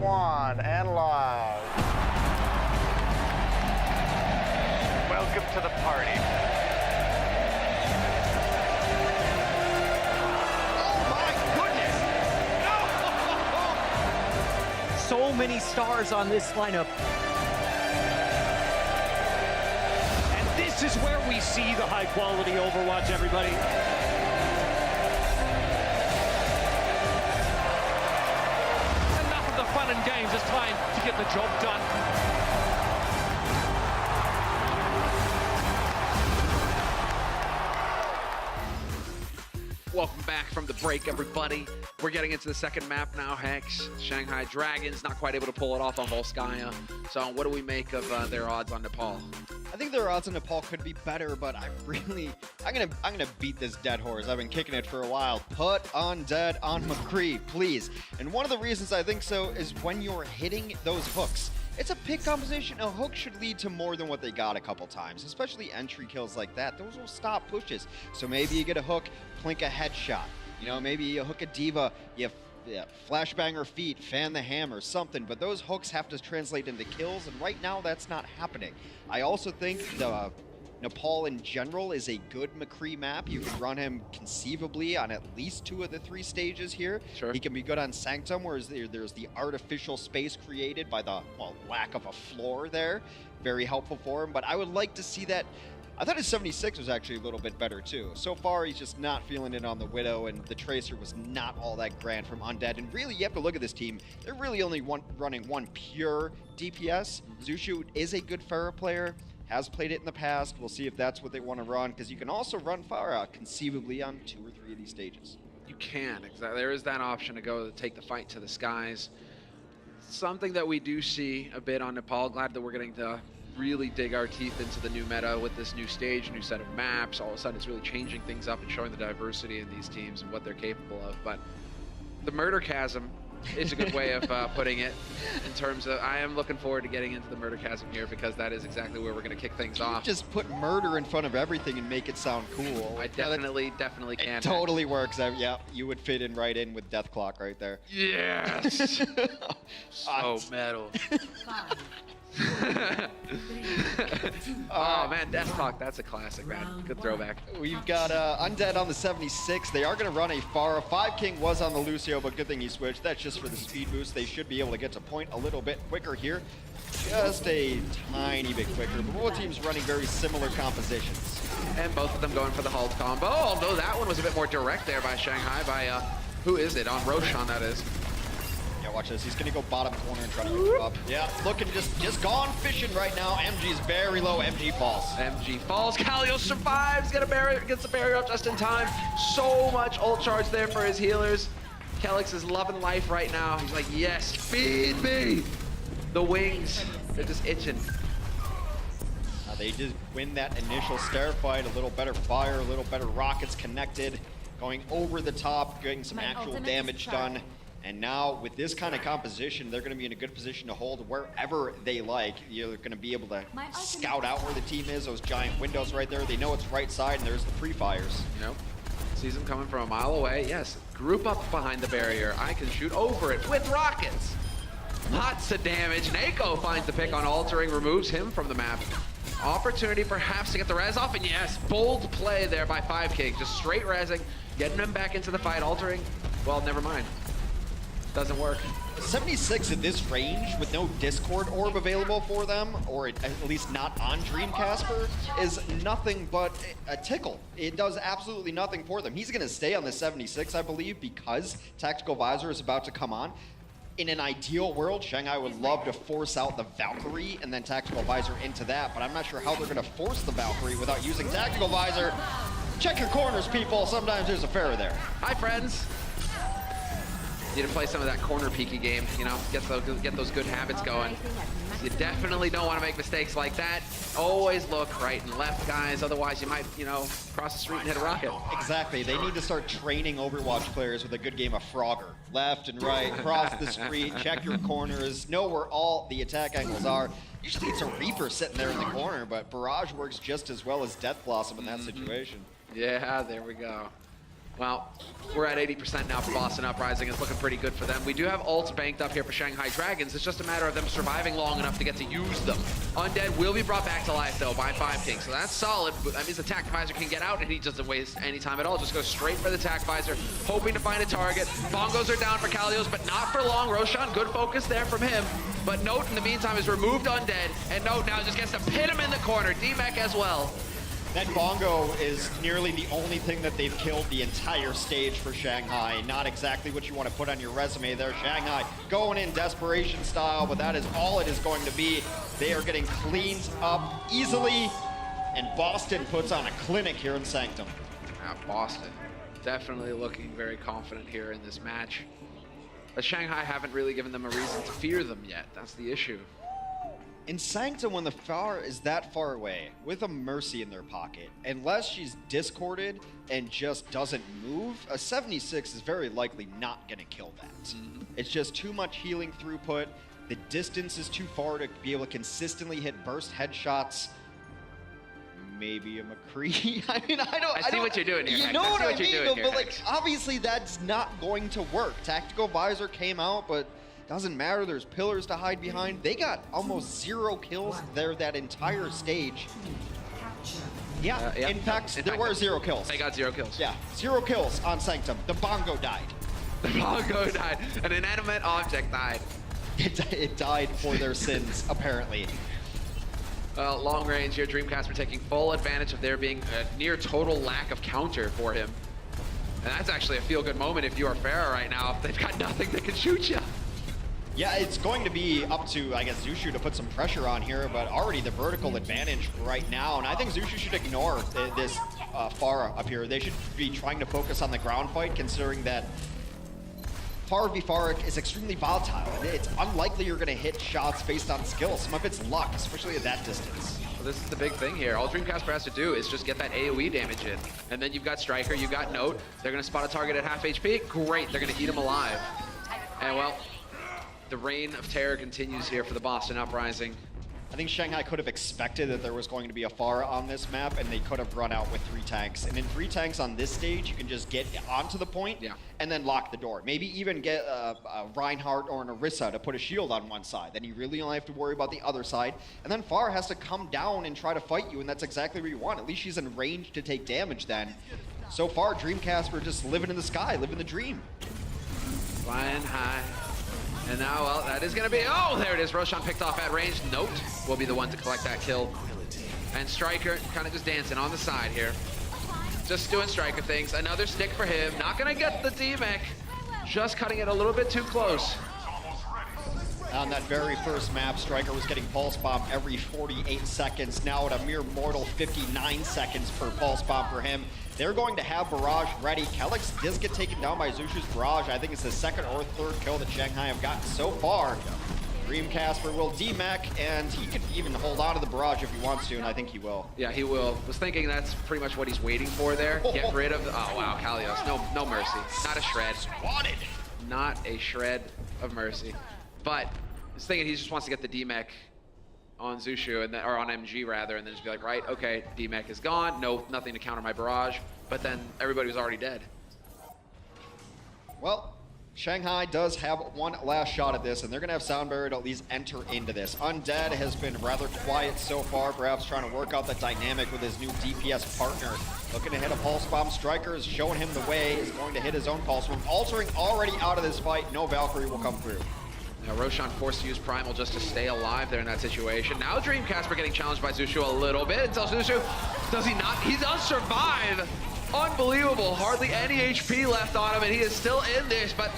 1 and live. Welcome to the party. Oh my goodness! So many stars on this lineup. And this is where we see the high quality Overwatch, everybody. Enough of the fun and games. It's time to get the job done. Welcome back from the break, everybody. We're getting into the second map now, Hex. Shanghai Dragons not quite able to pull it off on Volskaya. So what do we make of their odds on Nepal? I think their odds on Nepal could be better, but I'm gonna beat this dead horse. I've been kicking it for a while. Put Undead on McCree, please. And one of the reasons I think so is when you're hitting those hooks. It's a pick composition. A hook should lead to more than what they got a couple times, especially entry kills like that. Those will stop pushes. So maybe you get a hook, plink a headshot. You know, maybe you hook a diva, you flashbang her feet, fan the hammer, something. But those hooks have to translate into kills, and right now that's not happening. I also think the Nepal in general is a good McCree map. You can run him conceivably on at least 2 of the 3 stages here. Sure. He can be good on Sanctum, whereas there's the artificial space created by the lack of a floor there. Very helpful for him, but I would like to see that. I thought his 76 was actually a little bit better too. So far, he's just not feeling it on the Widow, and the Tracer was not all that grand from Undead. And really, you have to look at this team. They're really only running one pure DPS. Zushu is a good Pharah player, has played it in the past. We'll see if that's what they want to run, because you can also run Pharah conceivably on 2 or 3 of these stages. You can, exactly. There is that option to go to take the fight to the skies. Something that we do see a bit on Nepal. Glad that we're getting to really dig our teeth into the new meta with this new stage, new set of maps. All of a sudden, it's really changing things up and showing the diversity in these teams and what they're capable of. But the murder chasm is a good way of putting it in terms of, I am looking forward to getting into the murder chasm here, because that is exactly where we're going to kick things off. Just put murder in front of everything and make it sound cool. I definitely can. It totally works. Yeah, you would fit in right in with Death Clock right there. Yes! So metal. Oh man, Death Clock, that's a classic, man. Good throwback. We've got Undead on the 76. They are going to run a Pharah. 5 King was on the Lucio, but good thing he switched. That's just for the speed boost. They should be able to get to point a little bit quicker here. Just a tiny bit quicker, but both teams running very similar compositions. And both of them going for the halt combo, although that one was a bit more direct there by Shanghai, by, who is it? On Roshan, that is. Yeah, watch this. He's going to go bottom corner and try to pick him up. Yeah, looking just gone fishing right now. MG's very low. MG falls. MG falls. Kalio survives. Gets the barrier up just in time. So much ult charge there for his healers. Kelix is loving life right now. He's like, yes, feed me. The wings, they're just itching. They just win that initial stair fight. A little better fire, a little better rockets connected. Going over the top, getting some actual damage done. And now, with this kind of composition, they're going to be in a good position to hold wherever they like. You're going to be able to scout out where the team is. Those giant windows right there. They know it's right side, and there's the pre-fires. Nope. Sees them coming from a mile away. Yes, group up behind the barrier. I can shoot over it with rockets. Lots of damage. Nako finds the pick on Altering, removes him from the map. Opportunity perhaps to get the res off, and yes, bold play there by 5 King. Just straight resing, getting him back into the fight. Altering, well, never mind. Doesn't work. 76 at this range with no Discord orb available for them, or at least not on Dreamcasper, is nothing but a tickle. It does absolutely nothing for them. He's going to stay on the 76, I believe, because Tactical Visor is about to come on. In an ideal world, Shanghai would love to force out the Valkyrie and then Tactical Visor into that, but I'm not sure how they're going to force the Valkyrie without using Tactical Visor. Check your corners, people. Sometimes there's a Pharah there. Hi, friends. Need to play some of that corner peeky game, you know, get those good habits going. You definitely don't want to make mistakes like that. Always look right and left, guys. Otherwise, you might, you know, cross the street and hit a rocket. Exactly. They need to start training Overwatch players with a good game of Frogger. Left and right, cross the street, check your corners, know where all the attack angles are. Usually it's a Reaper sitting there in the corner, but Barrage works just as well as Death Blossom in that situation. Yeah, there we go. Well, we're at 80% now for Boston Uprising. It's looking pretty good for them. We do have ults banked up here for Shanghai Dragons. It's just a matter of them surviving long enough to get to use them. Undead will be brought back to life, though, by 5king. So that's solid. That means the Tac Visor can get out, and he doesn't waste any time at all. Just goes straight for the Tac Visor, hoping to find a target. Bongos are down for Kalios, but not for long. Roshan, good focus there from him. But Note, in the meantime, has removed Undead, and Note now just gets to pin him in the corner. D-Mech as well. That Bongo is nearly the only thing that they've killed the entire stage for Shanghai. Not exactly what you want to put on your resume there. Shanghai going in desperation style, but that is all it is going to be. They are getting cleaned up easily, and Boston puts on a clinic here in Sanctum. Boston definitely looking very confident here in this match. But Shanghai haven't really given them a reason to fear them yet. That's the issue. In Sanctum, when the Pharah is that far away, with a Mercy in their pocket, unless she's discorded and just doesn't move, a 76 is very likely not going to kill that. It's just too much healing throughput. The distance is too far to be able to consistently hit burst headshots. Maybe a McCree. I mean, I see what you're doing here. You Hex. know what I what you're mean, doing here, but like, Hex. obviously that's not going to work. Tactical Visor came out, but doesn't matter. There's pillars to hide behind. They got almost 0 kills there that entire stage. Yeah, in fact, there were 0 kills. They got 0 kills. Yeah, 0 kills on Sanctum. The Bongo died. The Bongo died. An inanimate object died. It died for their sins, apparently. Long range here, Dreamcast are taking full advantage of there being a near total lack of counter for him. And that's actually a feel-good moment if you are Pharah right now. They've got nothing that can shoot you. Yeah, it's going to be up to, I guess, Zushu to put some pressure on here, but already the vertical advantage right now, and I think Zushu should ignore this Pharah up here. They should be trying to focus on the ground fight, considering that Pharah v Pharah is extremely volatile. It's unlikely you're going to hit shots based on skill. Some of it's luck, especially at that distance. Well, this is the big thing here. All Dreamcast has to do is just get that AoE damage in. And then you've got Striker, you've got Note. They're going to spot a target at half HP. Great, they're going to eat him alive. And well, the reign of terror continues here for the Boston Uprising. I think Shanghai could have expected that there was going to be a Pharah on this map, and they could have run out with 3 tanks. And in 3 tanks on this stage, you can just get onto the point and then lock the door. Maybe even get a Reinhardt or an Orisa to put a shield on one side. Then you really only have to worry about the other side. And then Pharah has to come down and try to fight you, and that's exactly what you want. At least she's in range to take damage then. So far, Dreamcast were just living in the sky, living the dream. Flying high. And now, well, that is going to be, oh, there it is. Roshan picked off at range. Note will be the one to collect that kill. And Striker kind of just dancing on the side here. Just doing Striker things. Another stick for him. Not going to get the D-Mech. Just cutting it a little bit too close. On that very first map, Striker was getting Pulse Bomb every 48 seconds. Now at a mere mortal 59 seconds per Pulse Bomb for him. They're going to have Barrage ready. Kelix does get taken down by Zushu's Barrage. I think it's the 2nd or 3rd kill that Shanghai have gotten so far. Dreamcasper will D-Mech, and he could even hold on to the Barrage if he wants to, and I think he will. Yeah, he will. Was thinking that's pretty much what he's waiting for there. Get rid of, oh wow, Kalios. No mercy. Not a shred. Wanted. Not a shred of mercy. But I was thinking he just wants to get the D-Mech on Zushu, and then, or on MG rather, and then just be like, right, okay, D-Mech is gone, nothing to counter my Barrage, but then everybody was already dead. Well, Shanghai does have one last shot at this, and they're going to have Sound Barrier to at least enter into this. Undead has been rather quiet so far, perhaps trying to work out the dynamic with his new DPS partner. Looking to hit a Pulse Bomb. Striker is showing him the way. He's going to hit his own Pulse Bomb. Altering already out of this fight. No Valkyrie will come through. Now Roshan forced to use Primal just to stay alive there in that situation. Now Dreamcasper getting challenged by Zushu a little bit until Zushu, does he not? He does survive. Unbelievable. Hardly any HP left on him, and he is still in this, but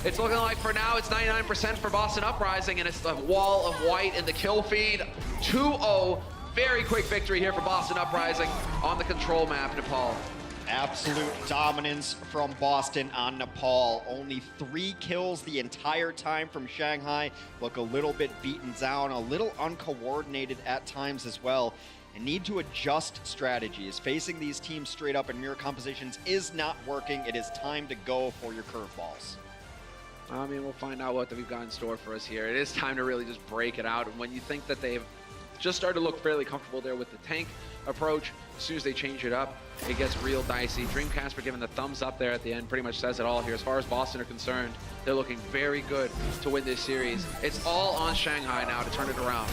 it's looking like for now it's 99% for Boston Uprising, and it's the wall of white in the kill feed. 2-0. Very quick victory here for Boston Uprising on the control map, Nepal. Absolute dominance from Boston on Nepal. Only 3 kills the entire time from Shanghai. Look a little bit beaten down, a little uncoordinated at times as well. And need to adjust strategies. Facing these teams straight up in mirror compositions is not working. It is time to go for your curveballs. I mean, we'll find out what we've got in store for us here. It is time to really just break it out. And when you think that they've just started to look fairly comfortable there with the tank approach. As soon as they change it up, it gets real dicey. Dreamcasper giving the thumbs up there at the end pretty much says it all here. As far as Boston are concerned, they're looking very good to win this series. It's all on Shanghai now to turn it around.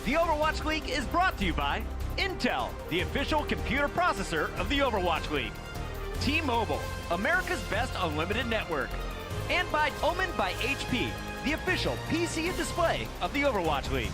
The Overwatch League is brought to you by Intel, the official computer processor of the Overwatch League. T-Mobile, America's best unlimited network. And by Omen by HP, the official PC and display of the Overwatch League.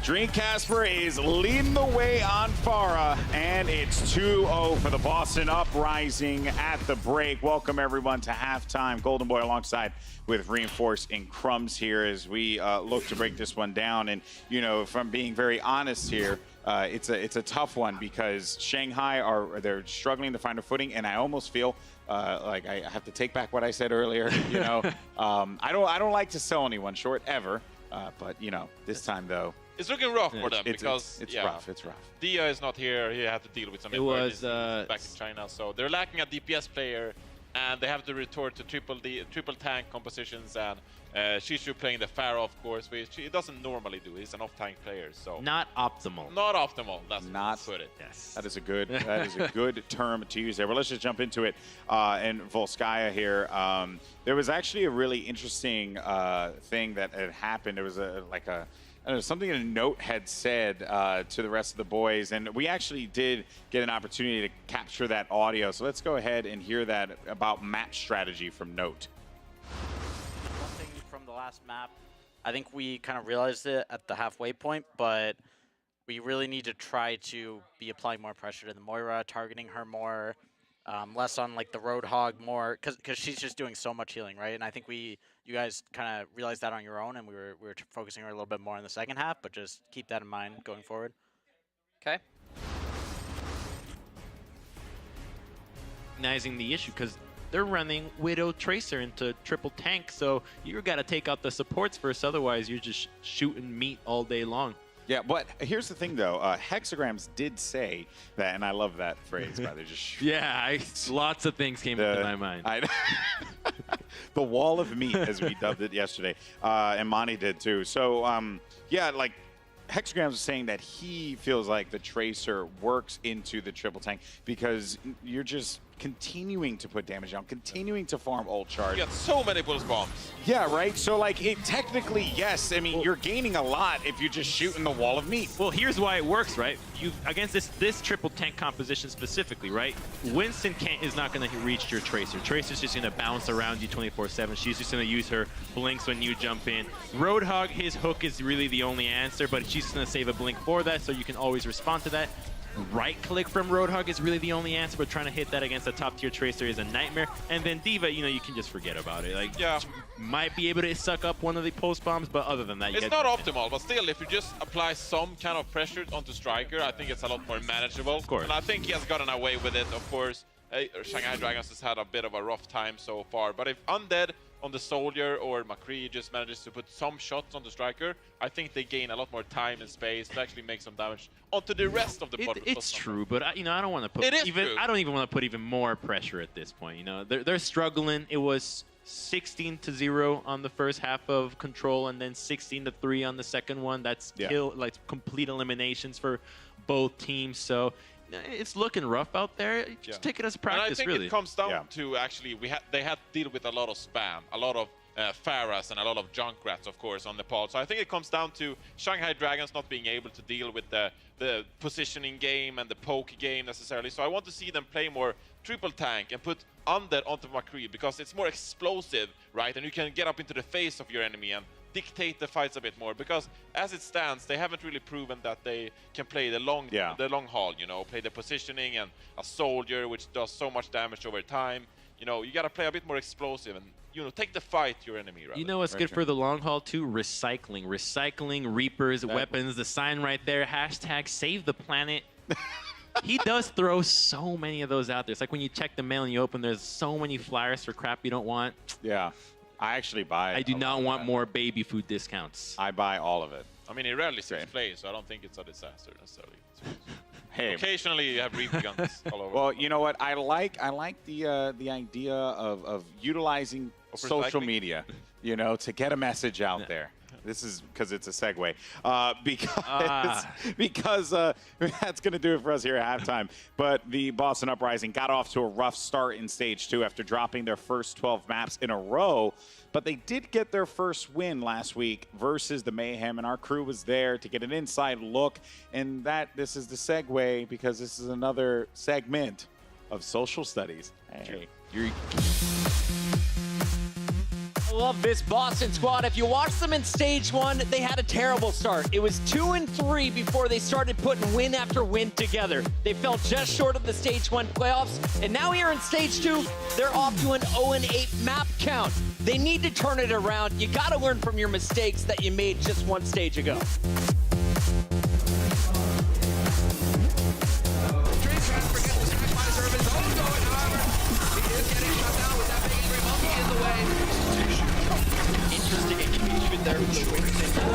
Dreamcasper is leading the way on Pharah, and it's 2-0 for the Boston Uprising at the break. Welcome, everyone, to halftime. Golden Boy alongside with Reinforce and Crumbs here as we look to break this one down. And, you know, if I'm being very honest here, it's a tough one because Shanghai they're struggling to find a footing, and I almost feel like I have to take back what I said earlier. You know, I don't like to sell anyone short ever, but you know, this time though. It's looking rough for them because it's rough. It's rough. Dia is not here. He had to deal with some emergencies back in China, so they're lacking a DPS player, and they have to resort to triple tank compositions. And Shishu playing the Pharah, of course, which he doesn't normally do. He's an off-tank player, so not optimal. Not optimal. That's not put it. Yes. That is a good term to use there. Well, let's just jump into it. And Volskaya here. There was actually a really interesting thing that had happened. There was something a note had said to the rest of the boys, and we actually did get an opportunity to capture that audio. So let's go ahead and hear that about match strategy from Note. One thing last map. I think we kind of realized it at the halfway point, but we really need to try to be applying more pressure to the Moira, targeting her more, less on like the Roadhog more, because she's just doing so much healing, right? And I think you guys kind of realized that on your own, and we were focusing her a little bit more in the second half, but just keep that in mind going forward. Okay. Recognizing the issue because they're running Widow Tracer into triple tank, so you got to take out the supports first, otherwise you're just shooting meat all day long. Yeah, but here's the thing, though. Hexagrams did say that, and I love that phrase, by the way. Just yeah, lots of things came into my mind. The wall of meat, as we dubbed it yesterday, and Monty did too. So, yeah, like Hexagrams is saying that he feels like the Tracer works into the triple tank because you're just continuing to put damage down, continuing to farm ult charge. You got so many pulse bombs. Yeah, right? So, like, it technically, yes, I mean, you're gaining a lot if you're just shooting the wall of meat. Well, here's why it works, right? You against this triple tank composition specifically, right? Winston is not going to reach your Tracer. Tracer's just going to bounce around you 24/7. She's just going to use her blinks when you jump in. Roadhog, his hook is really the only answer, but she's going to save a blink for that, so you can always respond to that. Right click from Roadhog is really the only answer, but trying to hit that against a top tier Tracer is a nightmare. And then D.Va, you know, you can just forget about it. Like, yeah, might be able to suck up one of the post bombs, but other than that, it's not optimal. But still, if you just apply some kind of pressure onto Striker, I think it's a lot more manageable. Of course. And I think he has gotten away with it. Of course, Shanghai Dragons has had a bit of a rough time so far. But if Undead on the Soldier or McCree just manages to put some shots on the Striker, I think they gain a lot more time and space to actually make some damage onto the rest of the bot. It's true, but I don't want to put I don't even want to put even more pressure at this point. You know, they're struggling. It was 16-0 on the first half of Control, and then 16-3 on the second one. That's like complete eliminations for both teams. So it's looking rough out there. Just take it as practice, and I think really. it comes down to actually they had to deal with a lot of spam, a lot of Pharahs and a lot of Junkrats, of course, on Nepal. So I think it comes down to Shanghai Dragons not being able to deal with the positioning game and the poke game necessarily. So I want to see them play more triple tank and put Undead onto McCree because it's more explosive, right? And you can get up into the face of your enemy and dictate the fights a bit more, because as it stands, they haven't really proven that they can play the long haul, you know, play the positioning and a Soldier, which does so much damage over time. You know, you got to play a bit more explosive and, you know, take the fight to your enemy, rather. You know what's good for the long haul, too? Recycling. Recycling Reapers, weapons, the sign right there, hashtag save the planet. He does throw so many of those out there. It's like when you check the mail and you open, there's so many flyers for crap you don't want. Yeah. I actually buy I do not want more baby food discounts. I buy all of it. I mean, he rarely sees play, so I don't think it's a disaster necessarily. Hey, occasionally you have Reaper guns all over. Well, you know what? I like the idea of utilizing social media, you know, to get a message out there. This is because it's a segue, because that's going to do it for us here at halftime. But the Boston Uprising got off to a rough start in Stage 2 after dropping their first 12 maps in a row. But they did get their first win last week versus the Mayhem, and our crew was there to get an inside look. And this is the segue, because this is another segment of social studies. Hey, I love this Boston squad. If you watch them in Stage 1, they had a terrible start. It was 2-3 before they started putting win after win together. They fell just short of the Stage 1 playoffs, and now here in Stage 2, they're off to an 0-8 map count. They need to turn it around. You got to learn from your mistakes that you made just one stage ago. Interesting engagement there with the Winston.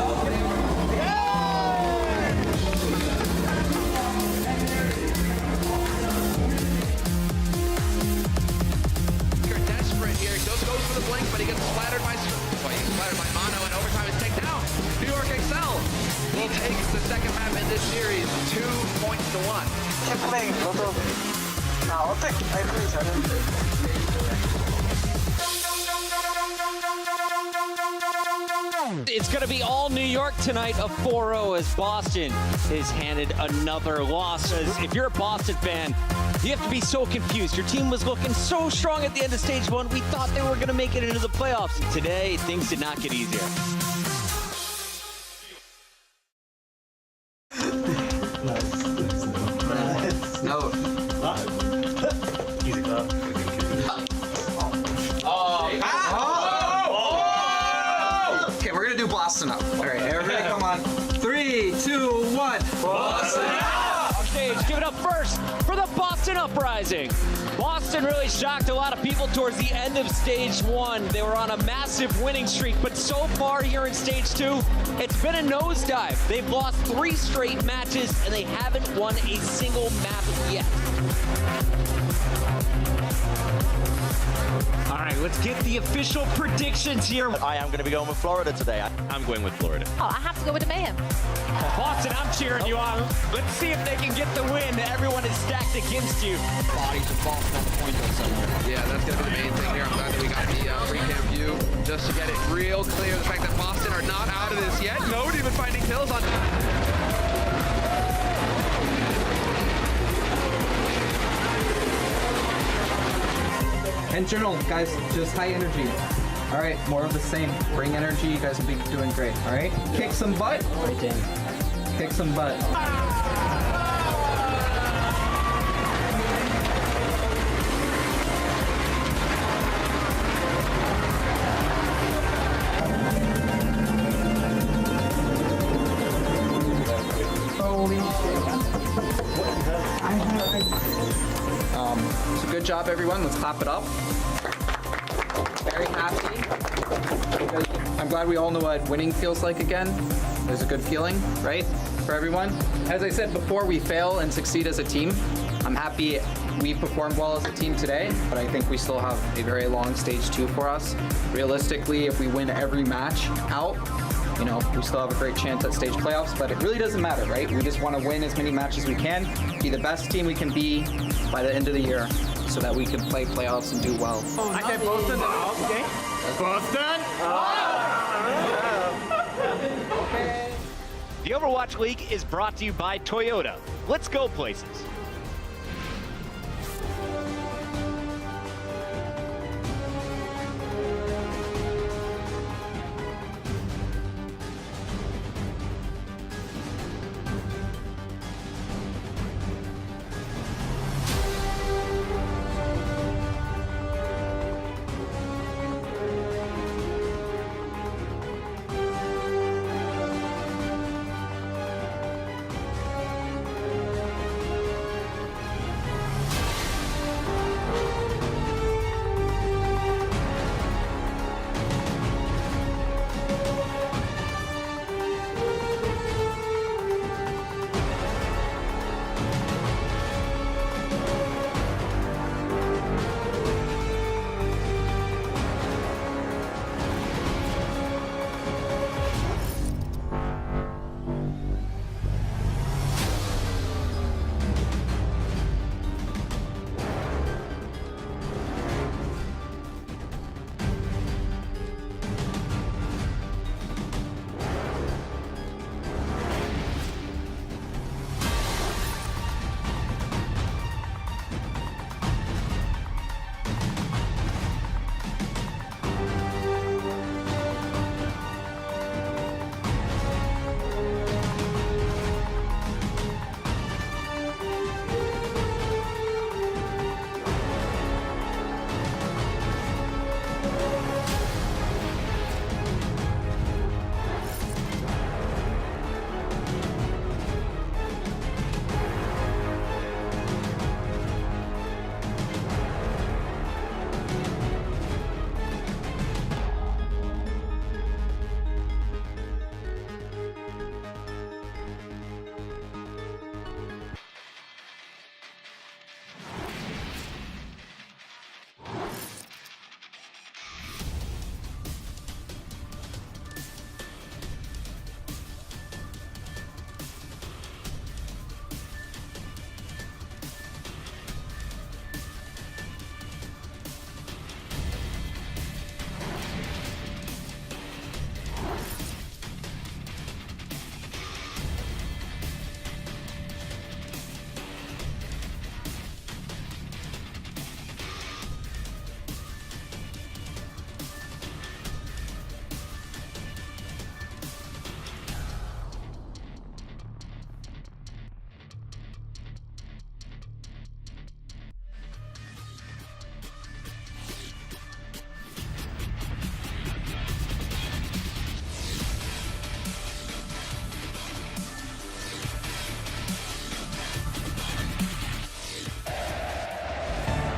You're desperate here. Goes for the blink, but he gets splattered by Mono, and overtime is taken down. New York Excel will take the second map in this series, 2-1. Keep playing, I'll take it. I agree, It's going to be all New York tonight, a 4-0 as Boston is handed another loss. As if you're a Boston fan, you have to be so confused. Your team was looking so strong at the end of stage 1. We thought they were going to make it into the playoffs. Today, things did not get easier. No. Easy club. Okay, we're gonna do Boston up. All right, everybody, come on. 3, 2, 1. Boston up! On stage, give it up first for the Boston Uprising. Boston really shocked a lot of people towards the end of stage 1. They were on a massive winning streak, but so far here in stage 2, it's been a nosedive. They've lost 3 straight matches, and they haven't won a single map yet. All right, let's get the official predictions here. I am going to be going with Florida today. I'm going with Florida. Oh, I have to go with the Mayhem. Boston, I'm cheering you on. Let's see if they can get the win. Everyone is stacked against you. Bodies of Boston on the point though somewhere. Yeah, that's going to be the main thing here. I'm glad that we got the pre-cam view just to get it real clear. The fact that Boston are not out of this yet. Nobody even finding kills on... And general, guys, just high energy. All right, more of the same. Bring energy. You guys will be doing great. All right, kick some butt. Right in. Kick some butt. Holy shit. So good job, everyone. Let's clap it up. Very happy. I'm glad we all know what winning feels like again. There's a good feeling, right, for everyone. As I said before, we fail and succeed as a team. I'm happy we performed well as a team today, but I think we still have a very long stage 2 for us. Realistically, if we win every match out, you know, we still have a great chance at stage playoffs, but it really doesn't matter, right? We just want to win as many matches as we can, be the best team we can be by the end of the year so that we can play playoffs and do well. I said Boston. Okay. Boston. Okay. The Overwatch League is brought to you by Toyota. Let's go places.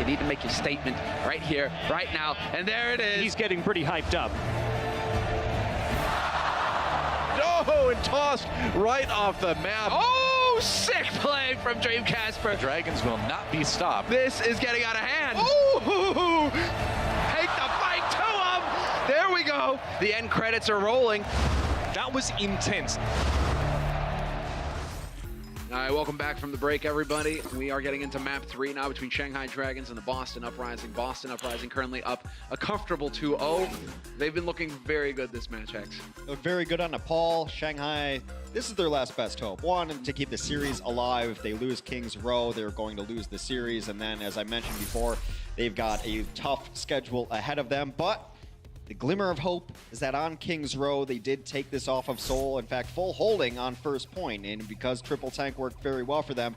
You need to make your statement right here, right now, and there it is. He's getting pretty hyped up. Oh, and tossed right off the map. Oh, sick play from Dream Casper. The Dragons will not be stopped. This is getting out of hand. Ooh, take the fight to him. There we go. The end credits are rolling. That was intense. All right, welcome back from the break, everybody. We are getting into map 3 now between Shanghai Dragons and the Boston Uprising. Boston Uprising currently up a comfortable 2-0. They've been looking very good this match, X. Very good on Nepal. Shanghai, this is their last best hope. One, to keep the series alive. If they lose Kings Row, they're going to lose the series. And then, as I mentioned before, they've got a tough schedule ahead of them. But the glimmer of hope is that on Kings Row, they did take this off of Seoul. In fact, full holding on first point. And because triple tank worked very well for them,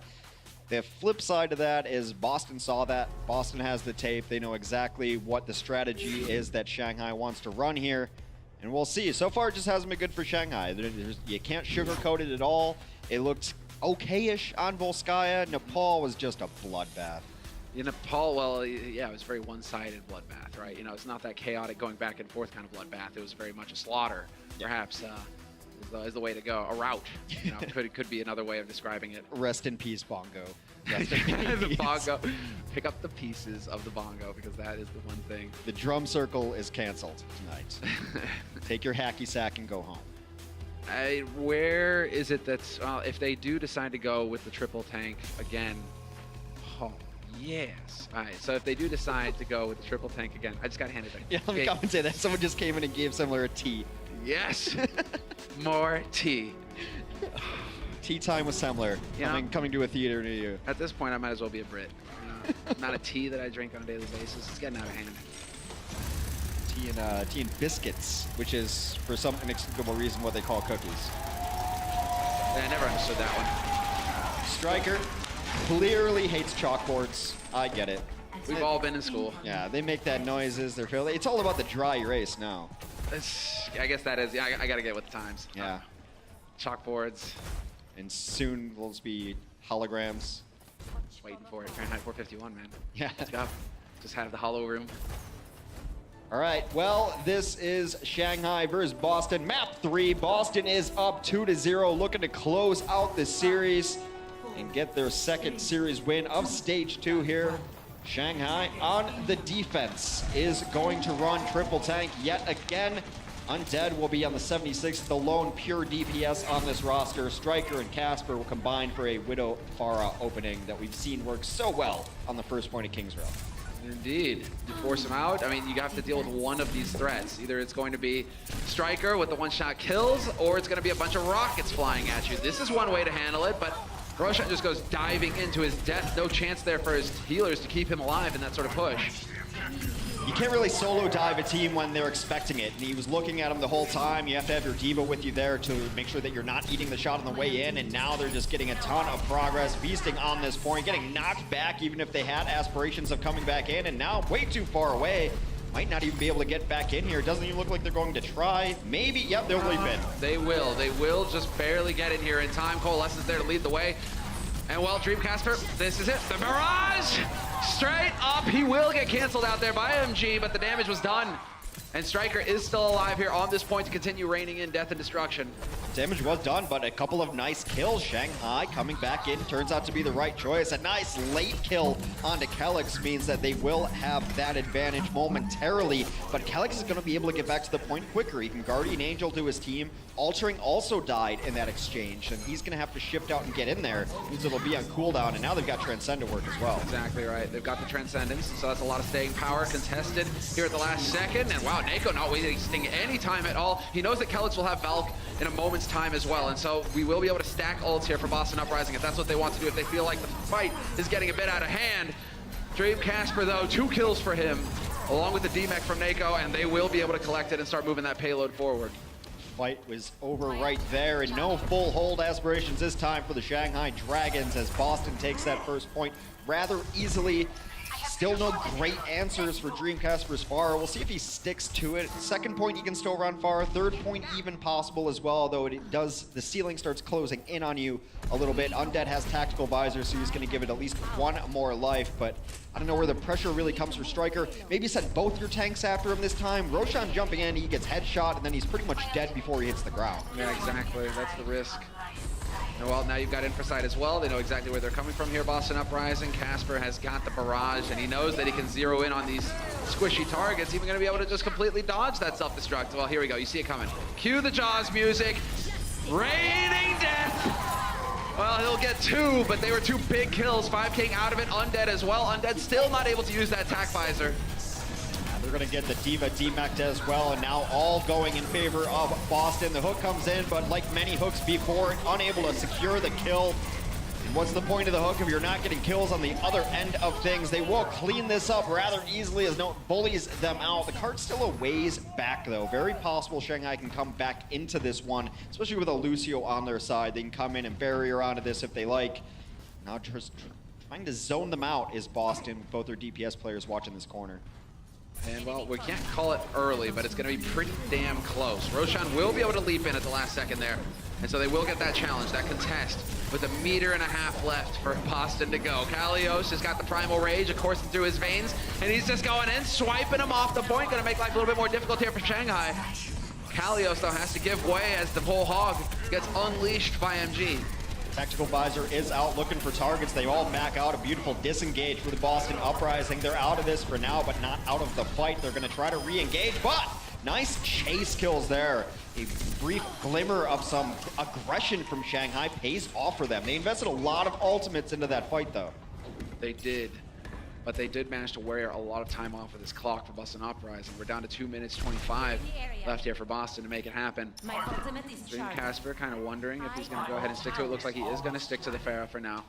the flip side of that is Boston saw that. Boston has the tape. They know exactly what the strategy is that Shanghai wants to run here. And we'll see. So far, it just hasn't been good for Shanghai. You can't sugarcoat it at all. It looked okay-ish on Volskaya. Nepal was just a bloodbath. In Nepal, well, yeah, it was very one-sided bloodbath, right? You know, it's not that chaotic going back and forth kind of bloodbath. It was very much a slaughter, perhaps, is the way to go. A rout, you know, could be another way of describing it. Rest in peace, Bongo. Rest in The peace. bongo. Pick up the pieces of the bongo, because that is the one thing. The drum circle is canceled tonight. Take your hacky sack and go home. Where is it that's, if they do decide to go with the triple tank again, oh, yes. All right, so if they do decide to go with the triple tank again, I just got to hand it back. Yeah, let me commentate that. Someone just came in and gave Semler a tea. Yes. More tea. Tea time with Semler. Coming to a theater near you. At this point, I might as well be a Brit. Not a tea that I drink on a daily basis. It's getting out of hand. Tea and biscuits, which is, for some inexplicable reason, what they call cookies. I never understood that one. Striker clearly hates chalkboards. I get it. We've all been in school. Yeah, they make that noises. It's all about the dry erase now. I guess that is. Yeah, I got to get with the times. Yeah. Chalkboards. And soon will be holograms. Just waiting for it. Fahrenheit 451, man. Yeah. Let's go. Just have the hollow room. All right, well, this is Shanghai versus Boston. Map 3, Boston is up 2-0, looking to close out the series and get their second series win of Stage 2 here. Shanghai on the defense is going to run triple tank yet again. Undead will be on the 76th, the lone pure DPS on this roster. Striker and Casper will combine for a Widow Pharah opening that we've seen work so well on the first point of Kings Row. Indeed. To force him out, I mean, you have to deal with one of these threats. Either it's going to be Striker with the one-shot kills, or it's going to be a bunch of rockets flying at you. This is one way to handle it, but Roshan just goes diving into his death. No chance there for his healers to keep him alive in that sort of push. You can't really solo dive a team when they're expecting it. And he was looking at him the whole time. You have to have your diva with you there to make sure that you're not eating the shot on the way in. And now they're just getting a ton of progress, feasting on this point, getting knocked back even if they had aspirations of coming back in. And now way too far away. Might not even be able to get back in here. Doesn't even look like they're going to try. Maybe, yep, they'll leap in. They will. They will just barely get in here in time. Coalescence there to lead the way. And well, Dream Casper, this is it. The Mirage! Straight up, he will get canceled out there by MG, but the damage was done. And Striker is still alive here on this point to continue reigning in death and destruction. Damage was done, but a couple of nice kills. Shanghai coming back in turns out to be the right choice. A nice late kill onto Kelix means that they will have that advantage momentarily, but Kelix is going to be able to get back to the point quicker. He can Guardian Angel to his team. Altering also died in that exchange, and he's going to have to shift out and get in there. Means it'll be on cooldown, and now they've got Transcend to work as well. Exactly right. They've got the Transcendence, so that's a lot of staying power contested here at the last second. And wow, Nako not wasting any time at all. He knows that Kelix will have Valk in a moment's time as well, and so we will be able to stack ults here for Boston Uprising if that's what they want to do, if they feel like the fight is getting a bit out of hand. Dream Casper, though, 2 kills for him, along with the D-Mech from Nako, and they will be able to collect it and start moving that payload forward. Fight was over right there, and no full hold aspirations this time for the Shanghai Dragons as Boston takes that first point rather easily. Still no great answers for Dreamcasper's Far. We'll see if he sticks to it. Second point, he can still run Far. Third point, even possible as well, though it does, the ceiling starts closing in on you a little bit. Undead has Tactical Visor, so he's going to give it at least one more life, but I don't know where the pressure really comes for Striker. Maybe send both your tanks after him this time. Roshan jumping in, he gets headshot, and then he's pretty much dead before he hits the ground. Yeah, exactly. That's the risk. And well, now you've got Infrasight as well. They know exactly where they're coming from here. Boston Uprising. Casper has got the barrage, and he knows that he can zero in on these squishy targets. Even going to be able to just completely dodge that self-destruct. Well, here we go. You see it coming. Cue the Jaws music. Raining death. Well, he'll get two, but they were two big kills. 5King out of it. Undead as well. Undead still not able to use that tac visor. They're going to get the D.Va demeched as well, and now all going in favor of Boston. The hook comes in, but like many hooks before, unable to secure the kill. And what's the point of the hook if you're not getting kills on the other end of things? They will clean this up rather easily as no bullies them out. The card's still a ways back, though. Very possible Shanghai can come back into this one, especially with a Lucio on their side. They can come in and barrier onto this if they like. Now just trying to zone them out is Boston, with both their DPS players watching this corner. And, well, we can't call it early, but it's going to be pretty damn close. Roshan will be able to leap in at the last second there. And so they will get that challenge, that contest, with 1.5 meters left for Boston to go. Kalios has got the Primal Rage, coursing through his veins, and he's just going in, swiping him off the point. Going to make life a little bit more difficult here for Shanghai. Kalios, though, has to give way as the whole hog gets unleashed by MG. Tactical Visor is out looking for targets. They all back out. A beautiful disengage for the Boston Uprising. They're out of this for now, but not out of the fight. They're going to try to re-engage, but nice chase kills there. A brief glimmer of some aggression from Shanghai pays off for them. They invested a lot of ultimates into that fight, though. They did. But they did manage to wear a lot of time off of this clock for Boston Uprising. We're down to 2 minutes 25 left here for Boston to make it happen. Dreamcasper kind of wondering if he's going to go ahead and stick to it. Looks like he is going to stick to the Pharah for now.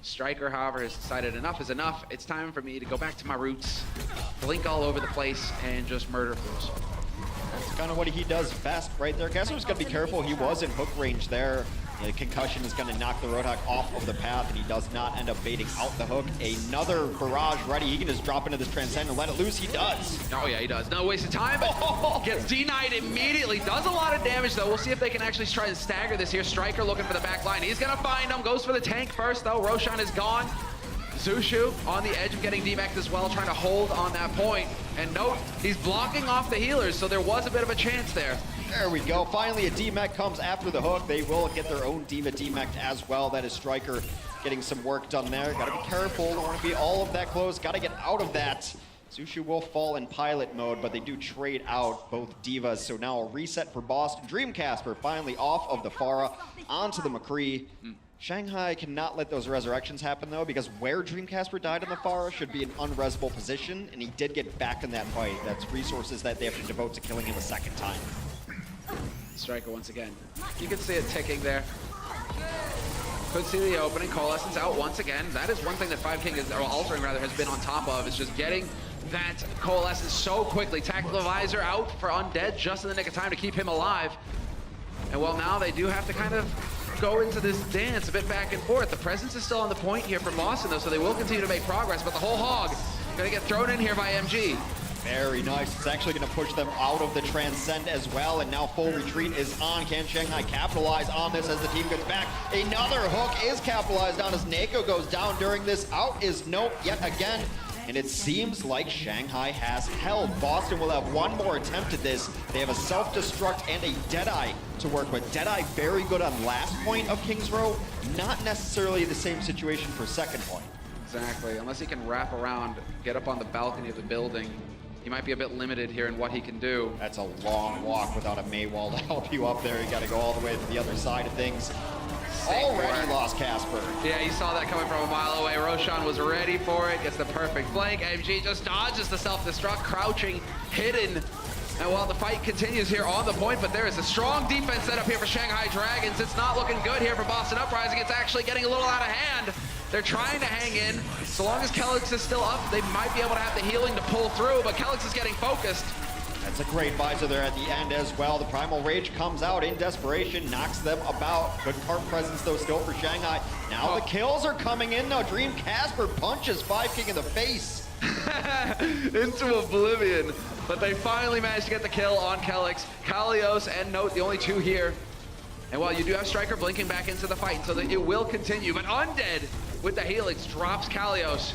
Striker, however, has decided enough is enough. It's time for me to go back to my roots, blink all over the place, and just murder fools. That's kind of what he does best right there. Casper's got to be careful. He was in hook range there. The concussion is going to knock the Roadhog off of the path, and he does not end up baiting out the hook. Another barrage ready. He can just drop into this Transcend and let it loose. He does. Oh, yeah, he does. No waste of time, but gets denied immediately. Does a lot of damage, though. We'll see if they can actually try to stagger this here. Striker looking for the back line. He's going to find him. Goes for the tank first, though. Roshan is gone. Zushu on the edge of getting demeched as well, trying to hold on that point. And note, he's blocking off the healers, so there was a bit of a chance there. There we go. Finally, a demech comes after the hook. They will get their own D.Va demeched as well. That is Striker getting some work done there. Got to be careful. Don't want to be all of that close. Got to get out of that. Zushu will fall in pilot mode, but they do trade out both divas. So now a reset for Boston. Dreamcasper finally off of the Pharah onto the McCree. Shanghai cannot let those resurrections happen, though, because where Dreamcasper died in the Pharah should be an unresable position, and he did get back in that fight. That's resources that they have to devote to killing him a second time. Striker once again. You can see it ticking there. Could see the opening. Coalescence out once again. That is one thing that 5King is, or Altering rather, has been on top of, is just getting that Coalescence so quickly. Tactical Visor out for Undead just in the nick of time to keep him alive. And well, now they do have to kind of go into this dance a bit back and forth. The presence is still on the point here for Boston, though, so they will continue to make progress, but the whole hog gonna get thrown in here by MG. Very nice. It's actually going to push them out of the Transcend as well, and now full retreat is on. Can Shanghai capitalize on this as the team gets back? Another hook is capitalized on as Nako goes down during this. Out is Note yet again, and it seems like Shanghai has held. Boston will have one more attempt at this. They have a self-destruct and a Deadeye to work with. Deadeye very good on last point of King's Row. Not necessarily the same situation for second point. Exactly. Unless he can wrap around, get up on the balcony of the building, he might be a bit limited here in what he can do. That's a long walk without a Maywall to help you up there. You got to go all the way to the other side of things. Already lost Casper. Yeah, you saw that coming from a mile away. Roshan was ready for it, gets the perfect flank. MG just dodges the self-destruct, crouching, hidden. And while the fight continues here on the point, but there is a strong defense set up here for Shanghai Dragons. It's not looking good here for Boston Uprising. It's actually getting a little out of hand. They're trying to hang in. So long as Kellix is still up, they might be able to have the healing to pull through, but Kellix is getting focused. That's a great visor there at the end as well. The Primal Rage comes out in desperation, knocks them about. Good cart presence though still for Shanghai. Now the kills are coming in though. Dream Casper punches Five King in the face. Into oblivion, but they finally managed to get the kill on Kelix. Kalios and Note, the only two here. And while you do have Striker blinking back into the fight, so that it will continue, but Undead with the Helix drops Kalios.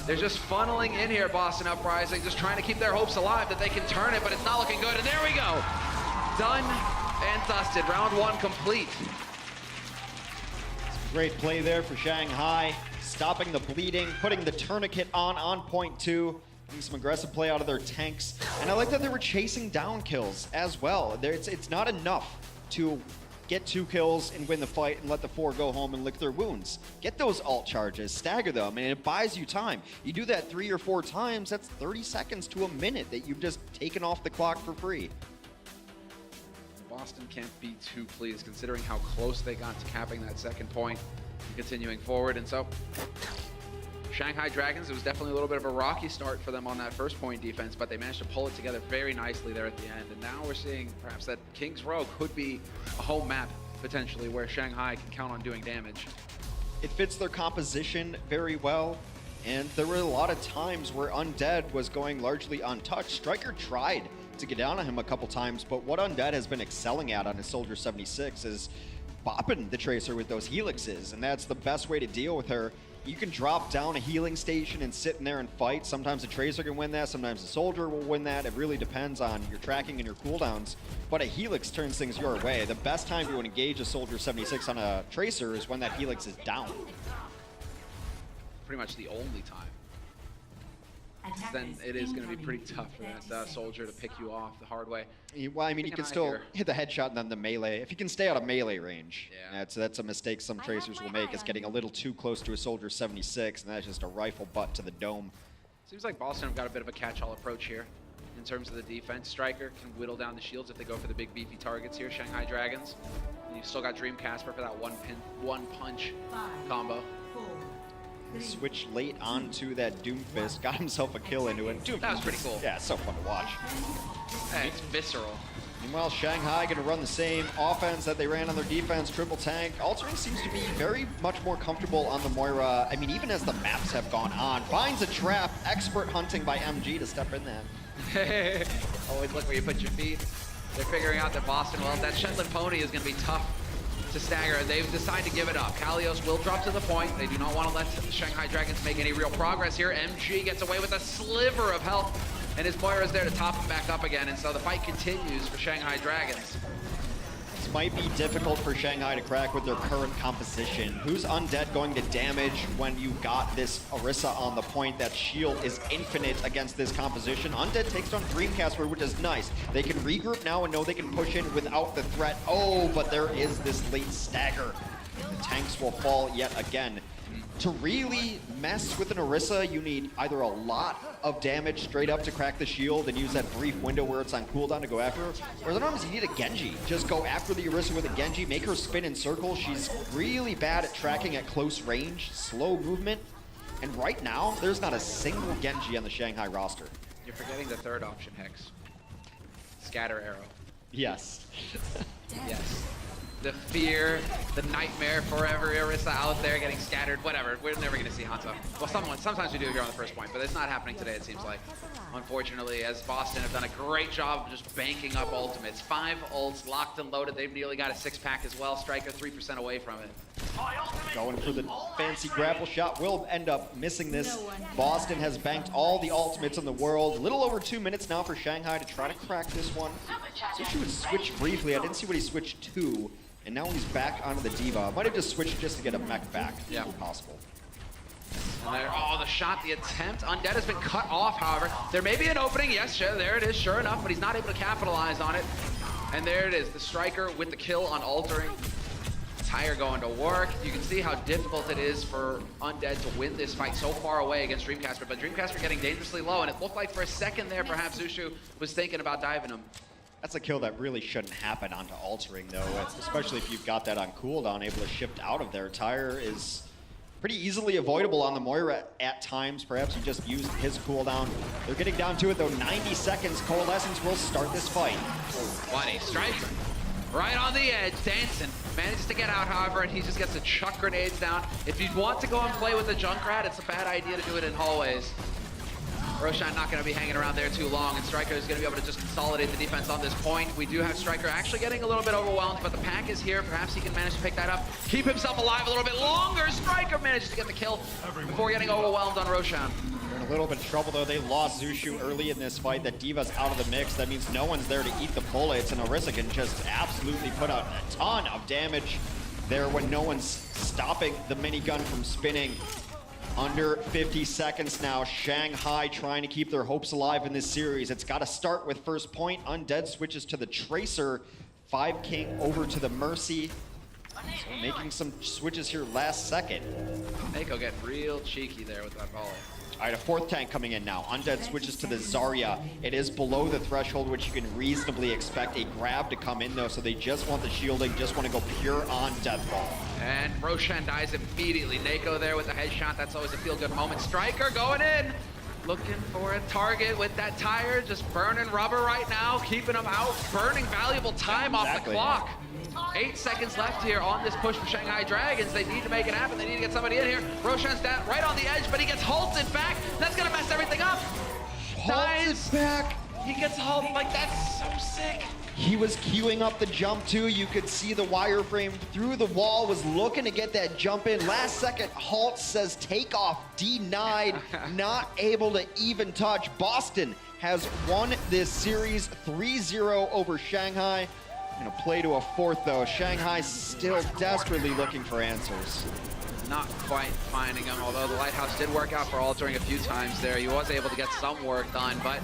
They're just funneling in here, Boston Uprising, just trying to keep their hopes alive that they can turn it, but it's not looking good. And there we go. Done and dusted. Round one complete. Great play there for Shanghai, stopping the bleeding, putting the tourniquet on point two, getting some aggressive play out of their tanks. And I like that they were chasing down kills as well. It's not enough to get 2 kills and win the fight and let the 4 go home and lick their wounds. Get those alt charges, stagger them, and it buys you time. You do that 3 or 4 times, that's 30 seconds to a minute that you've just taken off the clock for free. Boston can't be too pleased considering how close they got to capping that second point and continuing forward. And so Shanghai Dragons, it was definitely a little bit of a rocky start for them on that first point defense, but they managed to pull it together very nicely there at the end. And now we're seeing perhaps that King's Row could be a home map potentially where Shanghai can count on doing damage. It fits their composition very well. And there were a lot of times where Undead was going largely untouched. Striker tried to get down on him a couple times, but what Undead has been excelling at on his Soldier 76 is bopping the Tracer with those helixes, and that's the best way to deal with her. You can drop down a healing station and sit in there and fight. Sometimes a Tracer can win that, sometimes a Soldier will win that. It really depends on your tracking and your cooldowns, but a Helix turns things your way. The best time to engage a Soldier 76 on a Tracer is when that Helix is down. Pretty much the only time. Then it is going to be pretty tough for that Soldier to pick you off the hard way. Well, I mean, you can still hit the headshot and then the melee. If you can stay out of melee range, that's a mistake some Tracers will make, is getting a little too close to a Soldier 76, and that's just a rifle butt to the dome. Seems like Boston have got a bit of a catch-all approach here in terms of the defense. Striker can whittle down the shields if they go for the big beefy targets here, Shanghai Dragons. And you've still got Dream Casper for that one punch combo. Switch late onto that Doomfist, got himself a kill into it. Doomfist, that was pretty cool. Yeah, it's so fun to watch. Hey, it's visceral. Meanwhile, Shanghai going to run the same offense that they ran on their defense, triple tank. Altering seems to be very much more comfortable on the Moira. I mean, even as the maps have gone on. Finds a trap, expert hunting by MG to step in there. Always look where you put your feet. They're figuring out that Boston, well, that Shetland pony is going to be tough to stagger, and they've decided to give it up. Kalios will drop to the point. They do not want to let the Shanghai Dragons make any real progress here. MG gets away with a sliver of health, and his Moira is there to top him back up again, and so the fight continues for Shanghai Dragons. This might be difficult for Shanghai to crack with their current composition. Who's Undead going to damage when you got this Orisa on the point? That shield is infinite against this composition. Undead takes down Dreamcasper, which is nice. They can regroup now and know they can push in without the threat. Oh, but there is this late stagger. The tanks will fall yet again. To really mess with an Orisa, you need either a lot of damage straight up to crack the shield and use that brief window where it's on cooldown to go after her, or sometimes you need a Genji. Just go after the Orisa with a Genji, make her spin in circles. She's really bad at tracking at close range, slow movement, and right now, there's not a single Genji on the Shanghai roster. You're forgetting the third option, Hex. Scatter arrow. Yes. Yes. The fear, the nightmare forever, Orisa out there getting scattered, whatever. We're never going to see Hanzo. Well, sometimes we do here on the first point, but it's not happening today, it seems like. Unfortunately, as Boston have done a great job of just banking up ultimates. 5 ults locked and loaded. They've nearly got a 6-pack as well. Striker 3% away from it. Going for the fancy grapple shot, will end up missing this. Boston has banked all the ultimates in the world. A little over 2 minutes now for Shanghai to try to crack this one. So she would switch briefly. I didn't see what he switched to. And now he's back onto the Diva. Might have just switched just to get a mech back. Yeah. If possible. And there, oh, the shot, the attempt. Undead has been cut off, however. There may be an opening. Yes, sure, there it is, sure enough, but he's not able to capitalize on it. And there it is, the Striker with the kill on altering. Tire going to work. You can see how difficult it is for Undead to win this fight so far away against Dreamcasper, but Dreamcasper getting dangerously low, and it looked like for a second there, perhaps Zushu was thinking about diving him. That's a kill that really shouldn't happen onto altering, though, especially if you've got that on cooldown, able to shift out of there. Tire is pretty easily avoidable on the Moira at times. Perhaps he just used his cooldown. They're getting down to it though. 90 seconds. Coalescence will start this fight. 20, Striker. Right on the edge, dancing. Manages to get out, however, and he just gets to chuck grenades down. If you want to go and play with the Junkrat, it's a bad idea to do it in hallways. Roshan not going to be hanging around there too long, and Striker is going to be able to just consolidate the defense on this point. We do have Striker actually getting a little bit overwhelmed, but the pack is here. Perhaps he can manage to pick that up, keep himself alive a little bit longer. Striker manages to get the kill before getting overwhelmed on Roshan. They're in a little bit of trouble though. They lost Zushu early in this fight. That Diva's out of the mix. That means no one's there to eat the bullets, and Orisa can just absolutely put out a ton of damage there when no one's stopping the minigun from spinning. Under 50 seconds now. Shanghai trying to keep their hopes alive in this series. It's got to start with first point. Undead switches to the Tracer. 5 King over to the Mercy. So making some switches here last second. Mako getting real cheeky there with that volley. All right, a 4th tank coming in now. Undead switches to the Zarya. It is below the threshold, which you can reasonably expect a grab to come in though, so they just want the shielding, just want to go pure on Deathball. And Roshan dies immediately. Nako there with the headshot. That's always a feel-good moment. Striker going in. Looking for a target with that tire. Just burning rubber right now. Keeping him out. Burning valuable time off the clock. 8 seconds left here on this push for Shanghai Dragons. They need to make it happen. They need to get somebody in here. Roshan's down right on the edge, but he gets halted back. That's going to mess everything up. Dies back. He gets halted. Like, that's so sick. He was queuing up the jump too. You could see the wireframe through the wall, was looking to get that jump in. Last second halt says takeoff denied, not able to even touch. Boston has won this series 3-0 over Shanghai. Gonna play to a 4th though. Shanghai still desperately looking for answers. Not quite finding him, although the Lighthouse did work out for altering a few times there. He was able to get some work done, but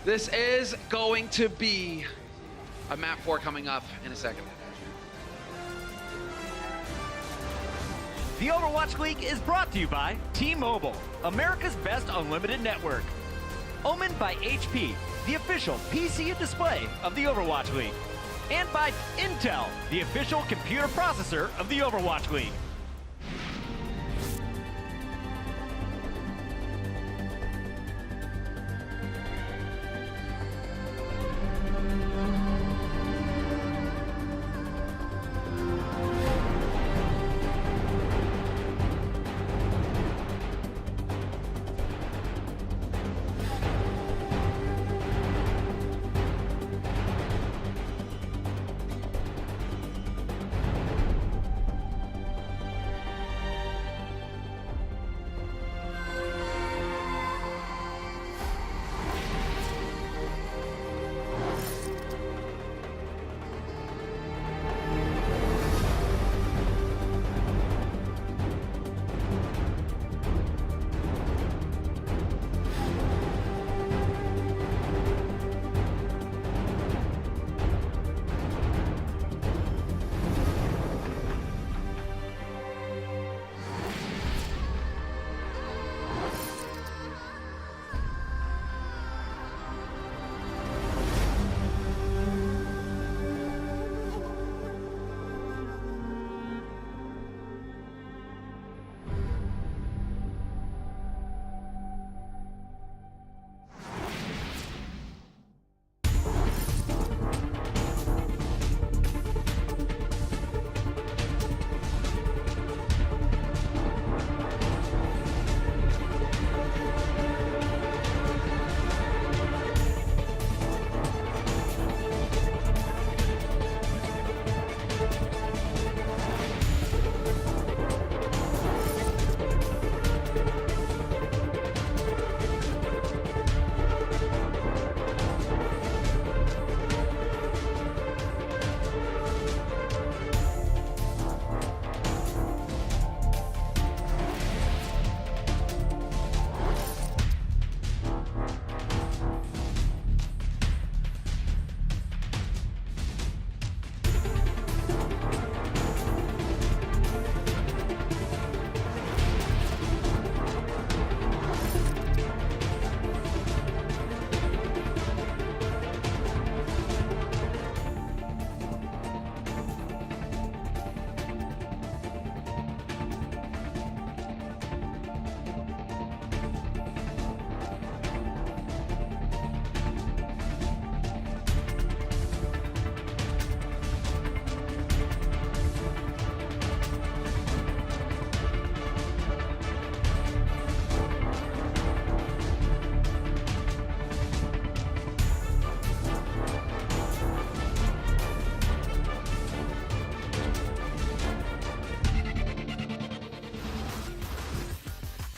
this is going to be a map 4 coming up in a second. The Overwatch League is brought to you by T-Mobile, America's best unlimited network. Omened by HP, the official PC and display of the Overwatch League. And by Intel, the official computer processor of the Overwatch League.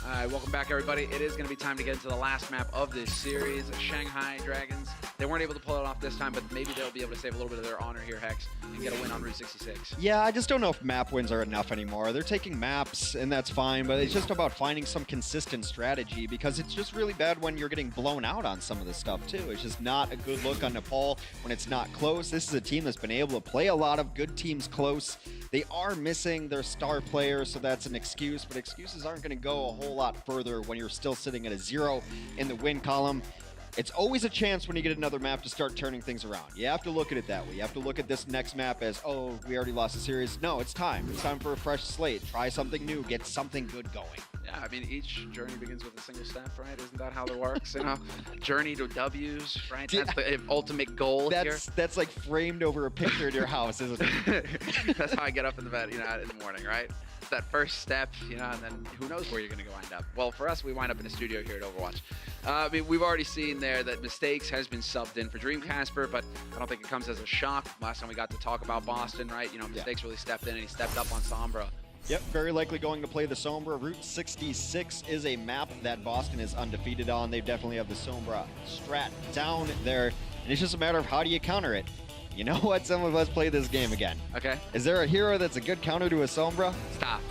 All right, welcome back, everybody. It is going to be time to get into the last map of this series, Shanghai Dragons. They weren't able to pull it off this time, but maybe they'll be able to save a little bit of their honor here, Hex, and get a win on Route 66. Yeah, I just don't know if map wins are enough anymore. They're taking maps, and that's fine, but it's just about finding some consistent strategy, because it's just really bad when you're getting blown out on some of this stuff, too. It's just not a good look on Nepal when it's not close. This is a team that's been able to play a lot of good teams close. They are missing their star players, so that's an excuse, but excuses aren't going to go a whole lot further when you're still sitting at a 0 in the win column. It's always a chance when you get another map to start turning things around. You have to look at it that way. You have to look at this next map as, oh, we already lost the series. No, it's time. It's time for a fresh slate. Try something new. Get something good going. Yeah, I mean, each journey begins with a single step, right? Isn't that how it works? You know, journey to W's, right? That's the ultimate goal here. That's like framed over a picture in your house, isn't it? That's how I get up in the bed, you know, in the morning, right? That first step, you know, and then who knows where you're going to wind up. Well, for us, we wind up in a studio here at Overwatch. I mean, we've already seen there that Mistakes has been subbed in for Dreamcasper, but I don't think it comes as a shock. Last time we got to talk about Boston, right? You know, Mistakes really stepped in and he stepped up on Sombra. Yep, very likely going to play the Sombra. Route 66 is a map that Boston is undefeated on. They definitely have the Sombra strat down there, and it's just a matter of how do you counter it. You know what? Some of us play this game again. Okay. Is there a hero that's a good counter to a Sombra? Stop.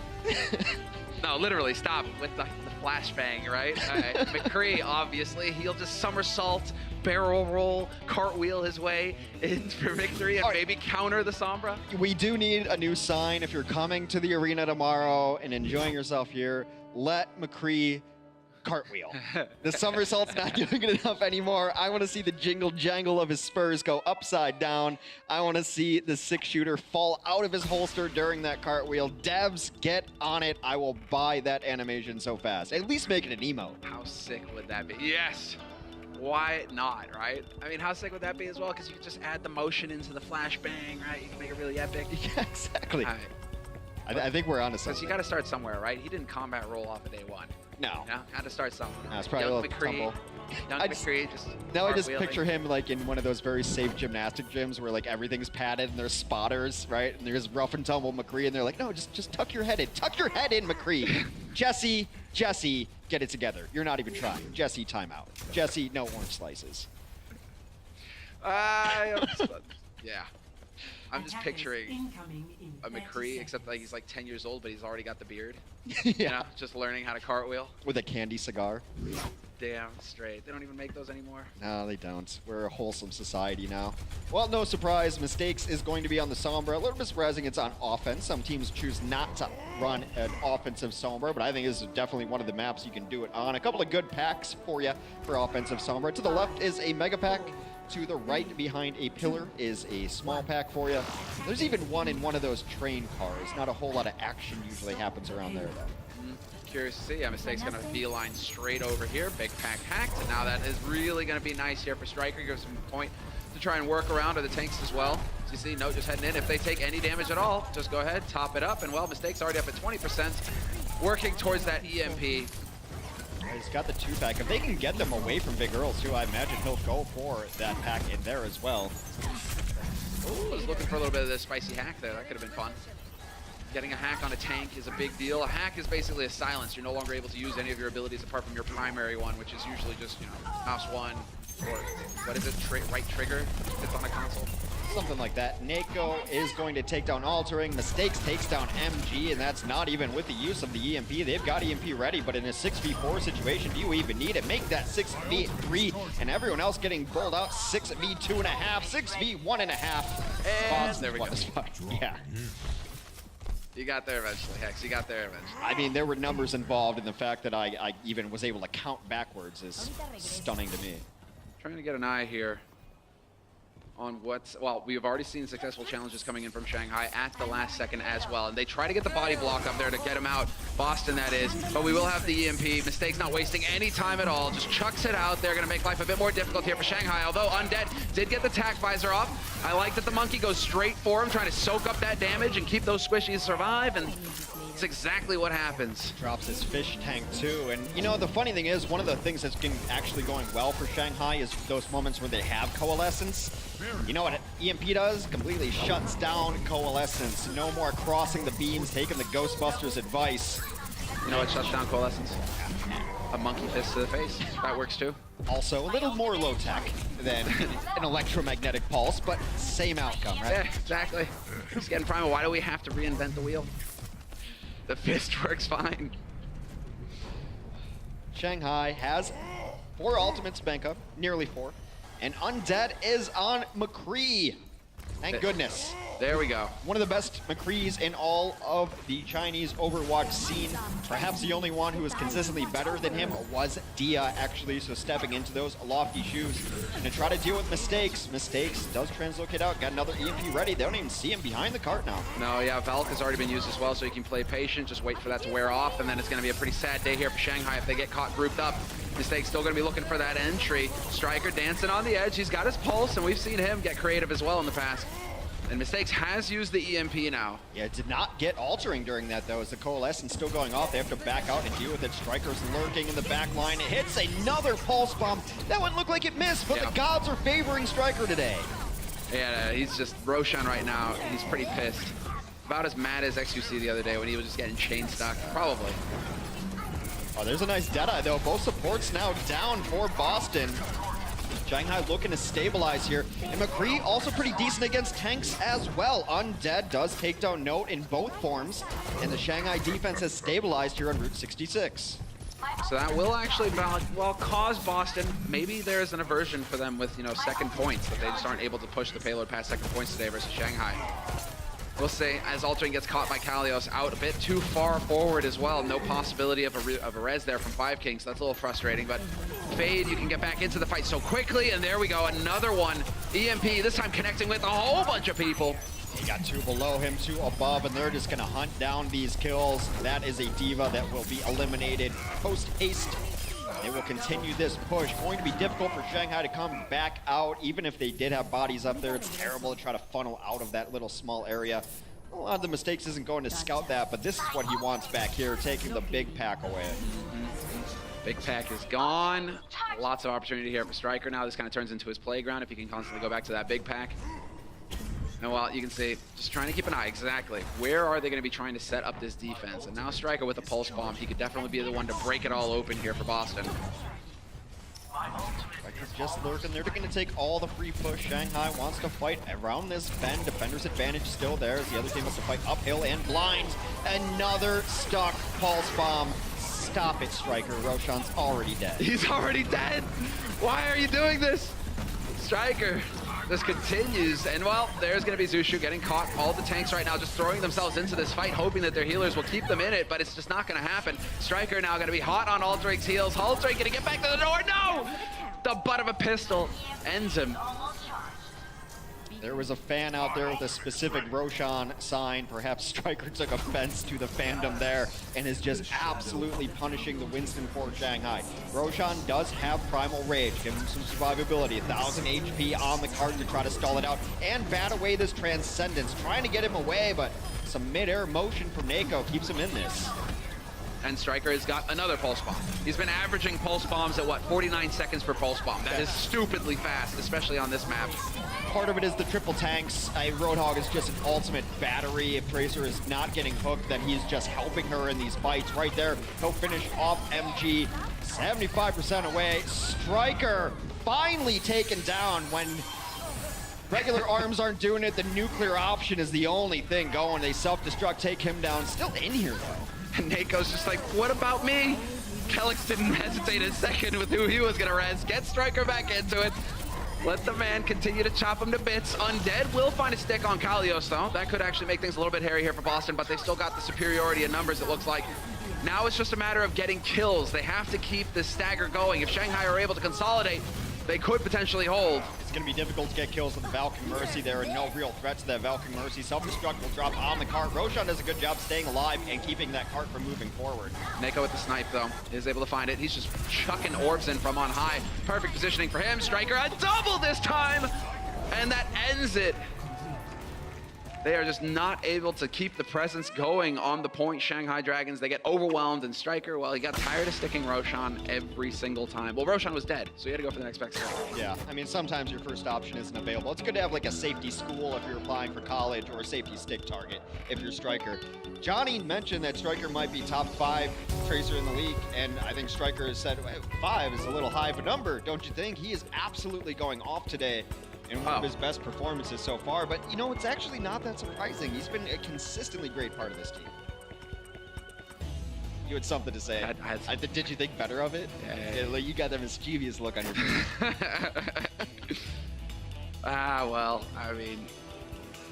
No, literally, stop with the flashbang, right? All right. McCree, obviously, he'll just somersault, barrel roll, cartwheel his way in for victory and maybe counter the Sombra. We do need a new sign. If you're coming to the arena tomorrow and enjoying yourself here, let McCree cartwheel. The somersault's not doing it enough anymore. I want to see the jingle jangle of his spurs go upside down. I want to see the 6-shooter fall out of his holster during that cartwheel. Devs, get on it. I will buy that animation so fast. At least make it an emote. How sick would that be? Yes. Why not, right? I mean, how sick would that be as well? Because you just add the motion into the flashbang, right? You can make it really epic. Yeah, exactly. All right. I think we're onto something. Because you got to start somewhere, right? He didn't combat roll off of day one. No. No, had to start somewhere. No, it's probably a little tumble. McCree just now I just picture him like in one of those very safe gymnastic gyms where like everything's padded and there's spotters, right? And there's rough and tumble McCree and they're like, no, just tuck your head in. Tuck your head in, McCree. Jesse, get it together. You're not even trying. Jesse, timeout. Jesse, no orange slices. Yeah. I'm just picturing a McCree, except like he's like 10 years old, but he's already got the beard. Yeah. You know, just learning how to cartwheel. With a candy cigar. Damn straight. They don't even make those anymore. No, they don't. We're a wholesome society now. Well, no surprise. Mistakes is going to be on the Sombra. A little bit surprising it's on offense. Some teams choose not to run an offensive Sombra, but I think this is definitely one of the maps you can do it on. A couple of good packs for you for offensive Sombra. To the left is a mega pack. To the right behind a pillar is a small pack for you. There's even one in one of those train cars. Not a whole lot of action usually happens around there, though. Curious to see. Yeah, Mistake's going to beeline straight over here. Big pack hacked. And now that is really going to be nice here for Striker. Gives him a point to try and work around, or the tanks as well. As you see, Note just heading in. If they take any damage at all, just go ahead, top it up. And well, Mistake's already up at 20%, working towards that EMP. He's got the 2-pack. If they can get them away from Big Earls, too, I imagine he'll go for that pack in there as well. Ooh, I was looking for a little bit of this spicy hack there. That could have been fun. Getting a hack on a tank is a big deal. A hack is basically a silence. You're no longer able to use any of your abilities apart from your primary one, which is usually just, you know, mouse 1 or what is it, right trigger that's on a console. Something like that. Nako is going to take down Altering. Mistakes takes down MG, and that's not even with the use of the EMP. They've got EMP ready, but in a 6v4 situation, do you even need it? Make that 6v3, and everyone else getting pulled out 6v2.5, 6v1.5. And there we go. Yeah. You got there eventually, Hex. You got there eventually. I mean, there were numbers involved, and the fact that I even was able to count backwards is stunning to me. Trying to get an eye here on what's, well, we've already seen successful challenges coming in from Shanghai at the last second as well. And they try to get the body block up there to get him out. Boston, that is. But we will have the EMP. Mistakes not wasting any time at all. Just chucks it out. They're going to make life a bit more difficult here for Shanghai. Although Undead did get the tack visor off. I like that the monkey goes straight for him, trying to soak up that damage and keep those squishies survive. And it's exactly what happens. Drops his fish tank too. And you know, the funny thing is, one of the things that's actually going well for Shanghai is those moments where they have Coalescence. You know what EMP does? Completely shuts down Coalescence. No more crossing the beams, taking the Ghostbusters advice. You know what shuts down Coalescence? A monkey fist to the face. That works too. Also, a little more low tech than an electromagnetic pulse, but same outcome, right? Yeah, exactly. He's getting primal. Why do we have to reinvent the wheel? The fist works fine. Shanghai has 4 ultimates bank up, nearly 4. And Undead is on McCree. Thank goodness. There we go. One of the best McCrees in all of the Chinese Overwatch scene. Perhaps the only one who was consistently better than him was Dia, actually. So stepping into those lofty shoes and to try to deal with mistakes. Mistakes does translocate out. Got another EMP ready. They don't even see him behind the cart now. No, yeah, Valk has already been used as well, so you can play patient. Just wait for that to wear off, and then it's going to be a pretty sad day here for Shanghai if they get caught grouped up. Mistake's still going to be looking for that entry. Striker dancing on the edge. He's got his pulse, and we've seen him get creative as well in the past. And Mistakes has used the EMP now. Yeah, did not get altering during that, though, as the Coalescence still going off. They have to back out and deal with it. Striker's lurking in the back line. It hits another pulse bomb. That one looked like it missed, but the gods are favoring Striker today. Yeah, he's just Roshan right now. He's pretty pissed. About as mad as XQC the other day when he was just getting chain stuck, probably. Oh, there's a nice Deadeye, though. Both supports now down for Boston. Shanghai looking to stabilize here. And McCree also pretty decent against tanks as well. Undead does take down Note in both forms. And the Shanghai defense has stabilized here on Route 66. So that will actually, well, cause Boston. Maybe there's an aversion for them with, second points, that they just aren't able to push the payload past second points today versus Shanghai. We'll see, as Altering gets caught by Kalios out a bit too far forward as well. No possibility of a res there from 5 King, so that's a little frustrating. But Fade, you can get back into the fight so quickly, and there we go, another one. EMP, this time connecting with a whole bunch of people. He got 2 below him, 2 above, and they're just gonna hunt down these kills. That is a Diva that will be eliminated post-haste. They will continue this push. Going to be difficult for Shanghai to come back out. Even if they did have bodies up there, it's terrible to try to funnel out of that little small area. A lot of the Mistakes isn't going to scout that, but this is what he wants back here, taking the big pack away. Big pack is gone. Lots of opportunity here for Striker now. This kind of turns into his playground if he can constantly go back to that big pack. And well, you can see, just trying to keep an eye, exactly. Where are they going to be trying to set up this defense? And now Striker with a pulse bomb, he could definitely be the one to break it all open here for Boston. Striker's just lurking. They're going to take all the free push. Shanghai wants to fight around this bend. Defender's advantage still there as the other team wants to fight uphill and blind. Another stuck pulse bomb. Stop it, Striker. Roshan's already dead. He's already dead! Why are you doing this? Striker. This continues, and well, there's going to be Zushu getting caught. All the tanks right now just throwing themselves into this fight, hoping that their healers will keep them in it, but it's just not going to happen. Striker now going to be hot on Aldrake's heels. Aldrake going to get back to the door. No! The butt of a pistol ends him. There was a fan out there with a specific Roshan sign. Perhaps Striker took offense to the fandom there and is just absolutely punishing the Winston for Shanghai. Roshan does have Primal Rage, give him some survivability. 1,000 HP on the card to try to stall it out and bat away this Transcendence. Trying to get him away, but some mid-air motion from Nako keeps him in this. And Striker has got another pulse bomb. He's been averaging pulse bombs at, 49 seconds per pulse bomb. That is stupidly fast, especially on this map. Part of it is the triple tanks. Roadhog is just an ultimate battery. If Tracer is not getting hooked, then he's just helping her in these fights. Right there, he'll finish off MG. 75% away. Striker finally taken down when regular arms aren't doing it. The nuclear option is the only thing going. They self-destruct, take him down. Still in here, though. And Nako's just like, what about me? Kelix didn't hesitate a second with who he was gonna res. Get Striker back into it. Let the man continue to chop him to bits. Undead will find a stick on Kalios, though. That could actually make things a little bit hairy here for Boston, but they still got the superiority in numbers, it looks like. Now it's just a matter of getting kills. They have to keep this stagger going. If Shanghai are able to consolidate, they could potentially hold. It's going to be difficult to get kills with the Valkyrie Mercy there, and no real threat to that Valkyrie Mercy. Self-destruct will drop on the cart. Roshan does a good job staying alive and keeping that cart from moving forward. Nako with the snipe, though, is able to find it. He's just chucking orbs in from on high. Perfect positioning for him. Striker a double this time, and that ends it. They are just not able to keep the presence going on the point. Shanghai Dragons, they get overwhelmed, and Striker, well, he got tired of sticking Roshan every single time. Well, Roshan was dead, so he had to go for the next best skill. Yeah, I mean, sometimes your first option isn't available. It's good to have like a safety school if you're applying for college, or a safety stick target if you're Striker. Johnny mentioned that Striker might be top 5 Tracer in the league, and I think Striker has said 5 is a little high of a number, don't you think? He is absolutely going off today in one of his best performances so far, but you know, it's actually not that surprising. He's been a consistently great part of this team. You had something to say. Did you think better of it? Yeah, you got that mischievous look on your face. Well, I mean,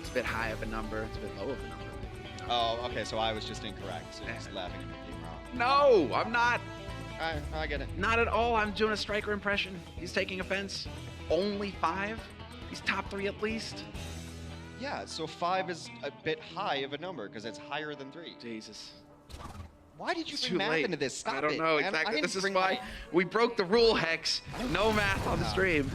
it's a bit high of a number. It's a bit low of a number. Oh, okay, so I was just incorrect. So you're just laughing at me being wrong. No, I'm not. I get it. Not at all. I'm doing a Striker impression. He's taking offense. Only 5? He's top 3 at least. Yeah, so 5 is a bit high of a number because it's higher than 3. Jesus. Why did you It's bring too math late. into this? Stop it. I don't know man. exactly. This is bring why we broke the rule, Hex. No math on the stream.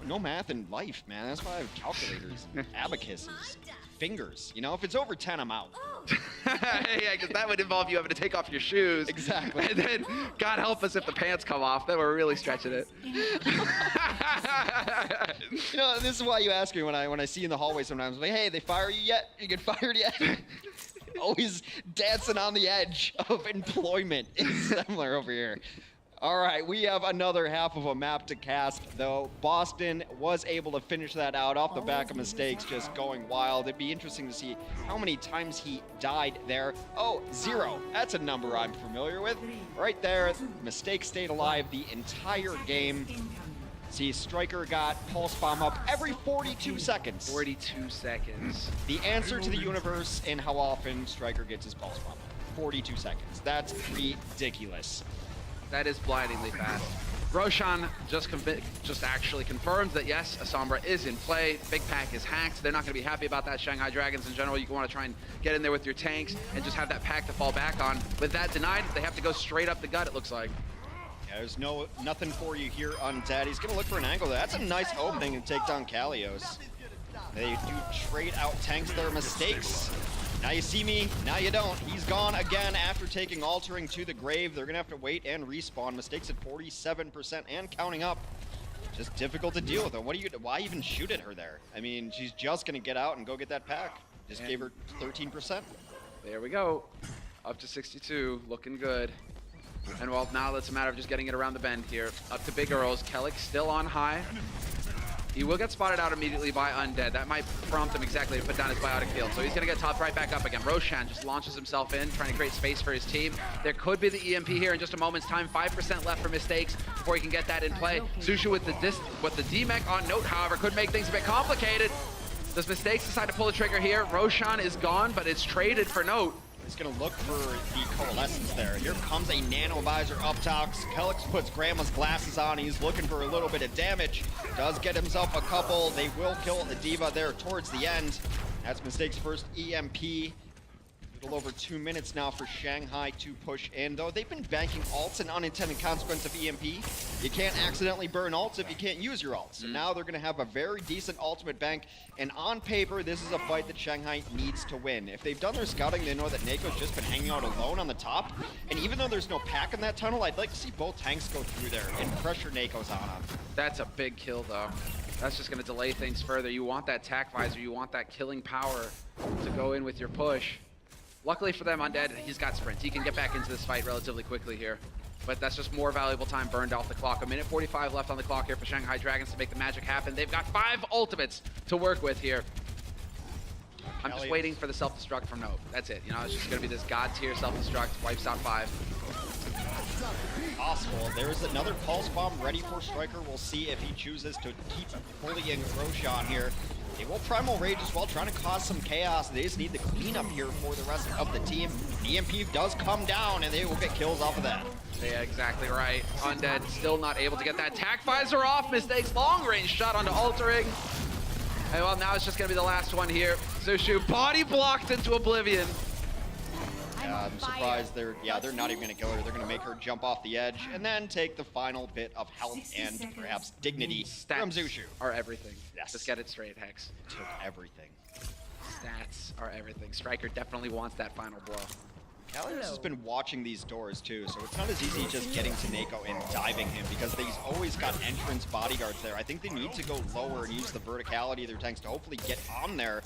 No math in life, man. That's why I have calculators, abacuses, fingers. You know, if it's over 10, I'm out. Yeah, because that would involve you having to take off your shoes. Exactly. And then, God help us if the pants come off. Then we're really stretching it. You know, this is why you ask me when I see you in the hallway sometimes. I'm like, hey, they fire you yet? You get fired yet? Always dancing on the edge of employment is similar over here. All right, we have another half of a map to cast, though. Boston was able to finish that out off the back of mistakes, just going wild. It'd be interesting to see how many times he died there. Oh, 0. That's a number I'm familiar with. Right there, mistake stayed alive the entire game. See, Striker got Pulse Bomb up every 42 seconds. 42 seconds. The answer to the universe in how often Striker gets his Pulse Bomb up. 42 seconds. That's ridiculous. That is blindingly fast. Roshan just actually confirmed that yes, a Sombra is in play. Big Pack is hacked. They're not going to be happy about that. Shanghai Dragons in general, you want to try and get in there with your tanks and just have that pack to fall back on. With that denied, they have to go straight up the gut, it looks like. Yeah, there's nothing for you here on Dad. He's going to look for an angle there. That's a nice opening to take down Kalios. They do trade out tanks their mistakes. Now you see me, now you don't. He's gone again after taking Altering to the grave. They're gonna have to wait and respawn. Mistakes at 47% and counting up. Just difficult to deal with them. Why even shoot at her there? I mean, she's just gonna get out and go get that pack. Just gave her 13%. There we go. Up to 62, looking good. And well, now it's a matter of just getting it around the bend here. Up to Big Earls. Kellic still on high. He will get spotted out immediately by Undead. That might prompt him exactly to put down his biotic field. So he's going to get topped right back up again. Roshan just launches himself in, trying to create space for his team. There could be the EMP here in just a moment's time. 5% left for mistakes before he can get that in play. Zushu with the D-Mech on note, however, could make things a bit complicated. Does mistakes decide to pull the trigger here? Roshan is gone, but it's traded for note. He's gonna look for the coalescence there. Here comes a nano visor up top. Kellic puts Grandma's glasses on. He's looking for a little bit of damage. Does get himself a couple. They will kill the Diva there towards the end. That's Mistake's first EMP. A little over 2 minutes now for Shanghai to push in, though they've been banking ults, an unintended consequence of EMP. You can't accidentally burn ults if you can't use your ults. So now they're going to have a very decent ultimate bank, and on paper, this is a fight that Shanghai needs to win. If they've done their scouting, they know that Nako's just been hanging out alone on the top, and even though there's no pack in that tunnel, I'd like to see both tanks go through there and pressure Nako's on him. That's a big kill, though. That's just going to delay things further. You want that tack visor, you want that killing power to go in with your push. Luckily for them, Undead, he's got sprint. He can get back into this fight relatively quickly here. But that's just more valuable time burned off the clock. A minute 45 left on the clock here for Shanghai Dragons to make the magic happen. They've got 5 ultimates to work with here. I'm just waiting for the self-destruct from Note. That's it. You know, it's just going to be this god tier self-destruct. Wipes out 5. Possible. There is another Pulse Bomb ready for Striker. We'll see if he chooses to keep bullying Roshan here. They will Primal Rage as well, trying to cause some chaos. They just need the cleanup here for the rest of the team. EMP does come down, and they will get kills off of that. Yeah, exactly right. Undead still not able to get that tack visor off. Mistakes long range shot onto Altering. And well, now it's just going to be the last one here. Zushu body blocked into oblivion. Yeah, I'm surprised they're not even gonna kill her. They're gonna make her jump off the edge and then take the final bit of health and perhaps dignity from Zushu. Are everything. Yes. Just get it straight, Hex. Took everything. Stats are everything. Striker definitely wants that final blow. Kalios has been watching these doors too, so it's not as easy just getting to Nako and diving him because he's always got entrance bodyguards there. I think they need to go lower and use the verticality of their tanks to hopefully get on there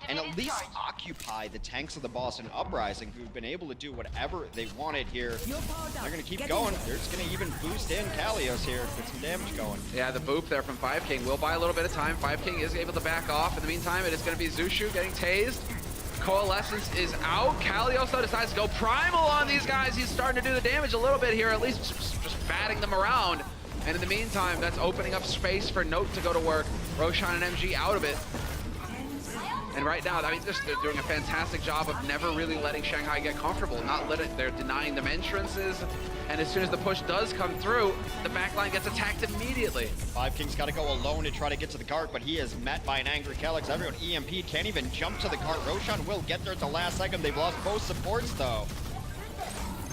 and at least occupy the tanks of the Boston Uprising, who've been able to do whatever they wanted here. They're going to keep going. They're just going to even boost in Kalios here, get some damage going. Yeah, the boop there from 5King will buy a little bit of time. 5King is able to back off. In the meantime, it is going to be Zushu getting tased. Coalescence is out. Kalios decides to go primal on these guys. He's starting to do the damage a little bit here, at least just batting them around. And in the meantime, that's opening up space for Note to go to work. Roshan and MG out of it. And right now, I mean, they're doing a fantastic job of never really letting Shanghai get comfortable. They're denying them entrances. And as soon as the push does come through, the backline gets attacked immediately. 5King's got to go alone to try to get to the cart, but he is met by an angry Kelix. Everyone EMP can't even jump to the cart. Roshan will get there at the last second. They've lost both supports, though.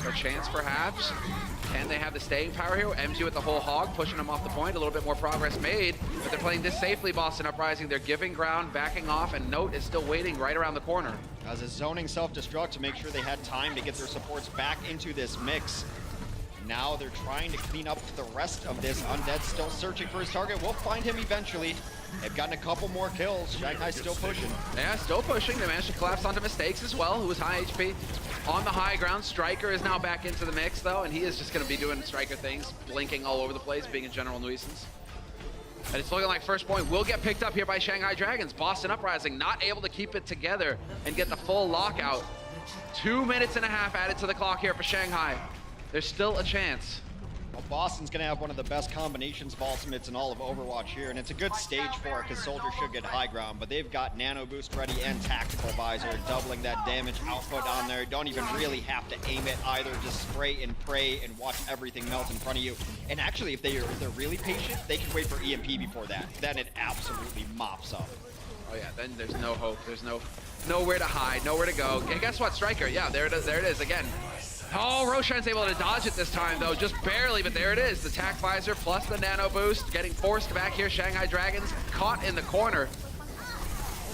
A chance, perhaps. Can they have the staying power here? MG with the whole hog, pushing them off the point. A little bit more progress made, but they're playing this safely, Boston Uprising. They're giving ground, backing off, and Note is still waiting right around the corner. As a zoning self-destruct to make sure they had time to get their supports back into this mix. Now they're trying to clean up the rest of this. Undead still searching for his target. We'll find him eventually. They've gotten a couple more kills. Shanghai's still pushing. Yeah, still pushing. They managed to collapse onto Mistakes as well, who was high HP. On the high ground, Striker is now back into the mix, though, and he is just going to be doing Striker things, blinking all over the place, being a general nuisance. And it's looking like first point will get picked up here by Shanghai Dragons. Boston Uprising not able to keep it together and get the full lockout. 2 minutes and a half added to the clock here for Shanghai. There's still a chance. Well, Boston's going to have one of the best combinations of ultimates in all of Overwatch here, and it's a good stage for it because Soldier should get high ground, but they've got Nano Boost ready and Tactical Visor, doubling that damage output on there. Don't even really have to aim it either. Just spray and pray and watch everything melt in front of you. And actually, if they're really patient, they can wait for EMP before that. Then it absolutely mops up. Oh yeah, then there's no hope. There's nowhere to hide, nowhere to go. And guess what, Striker? Yeah, there it is again. Oh, Roshan's able to dodge it this time, though, just barely, but there it is. The Tac Visor plus the Nano Boost, getting forced back here. Shanghai Dragons caught in the corner,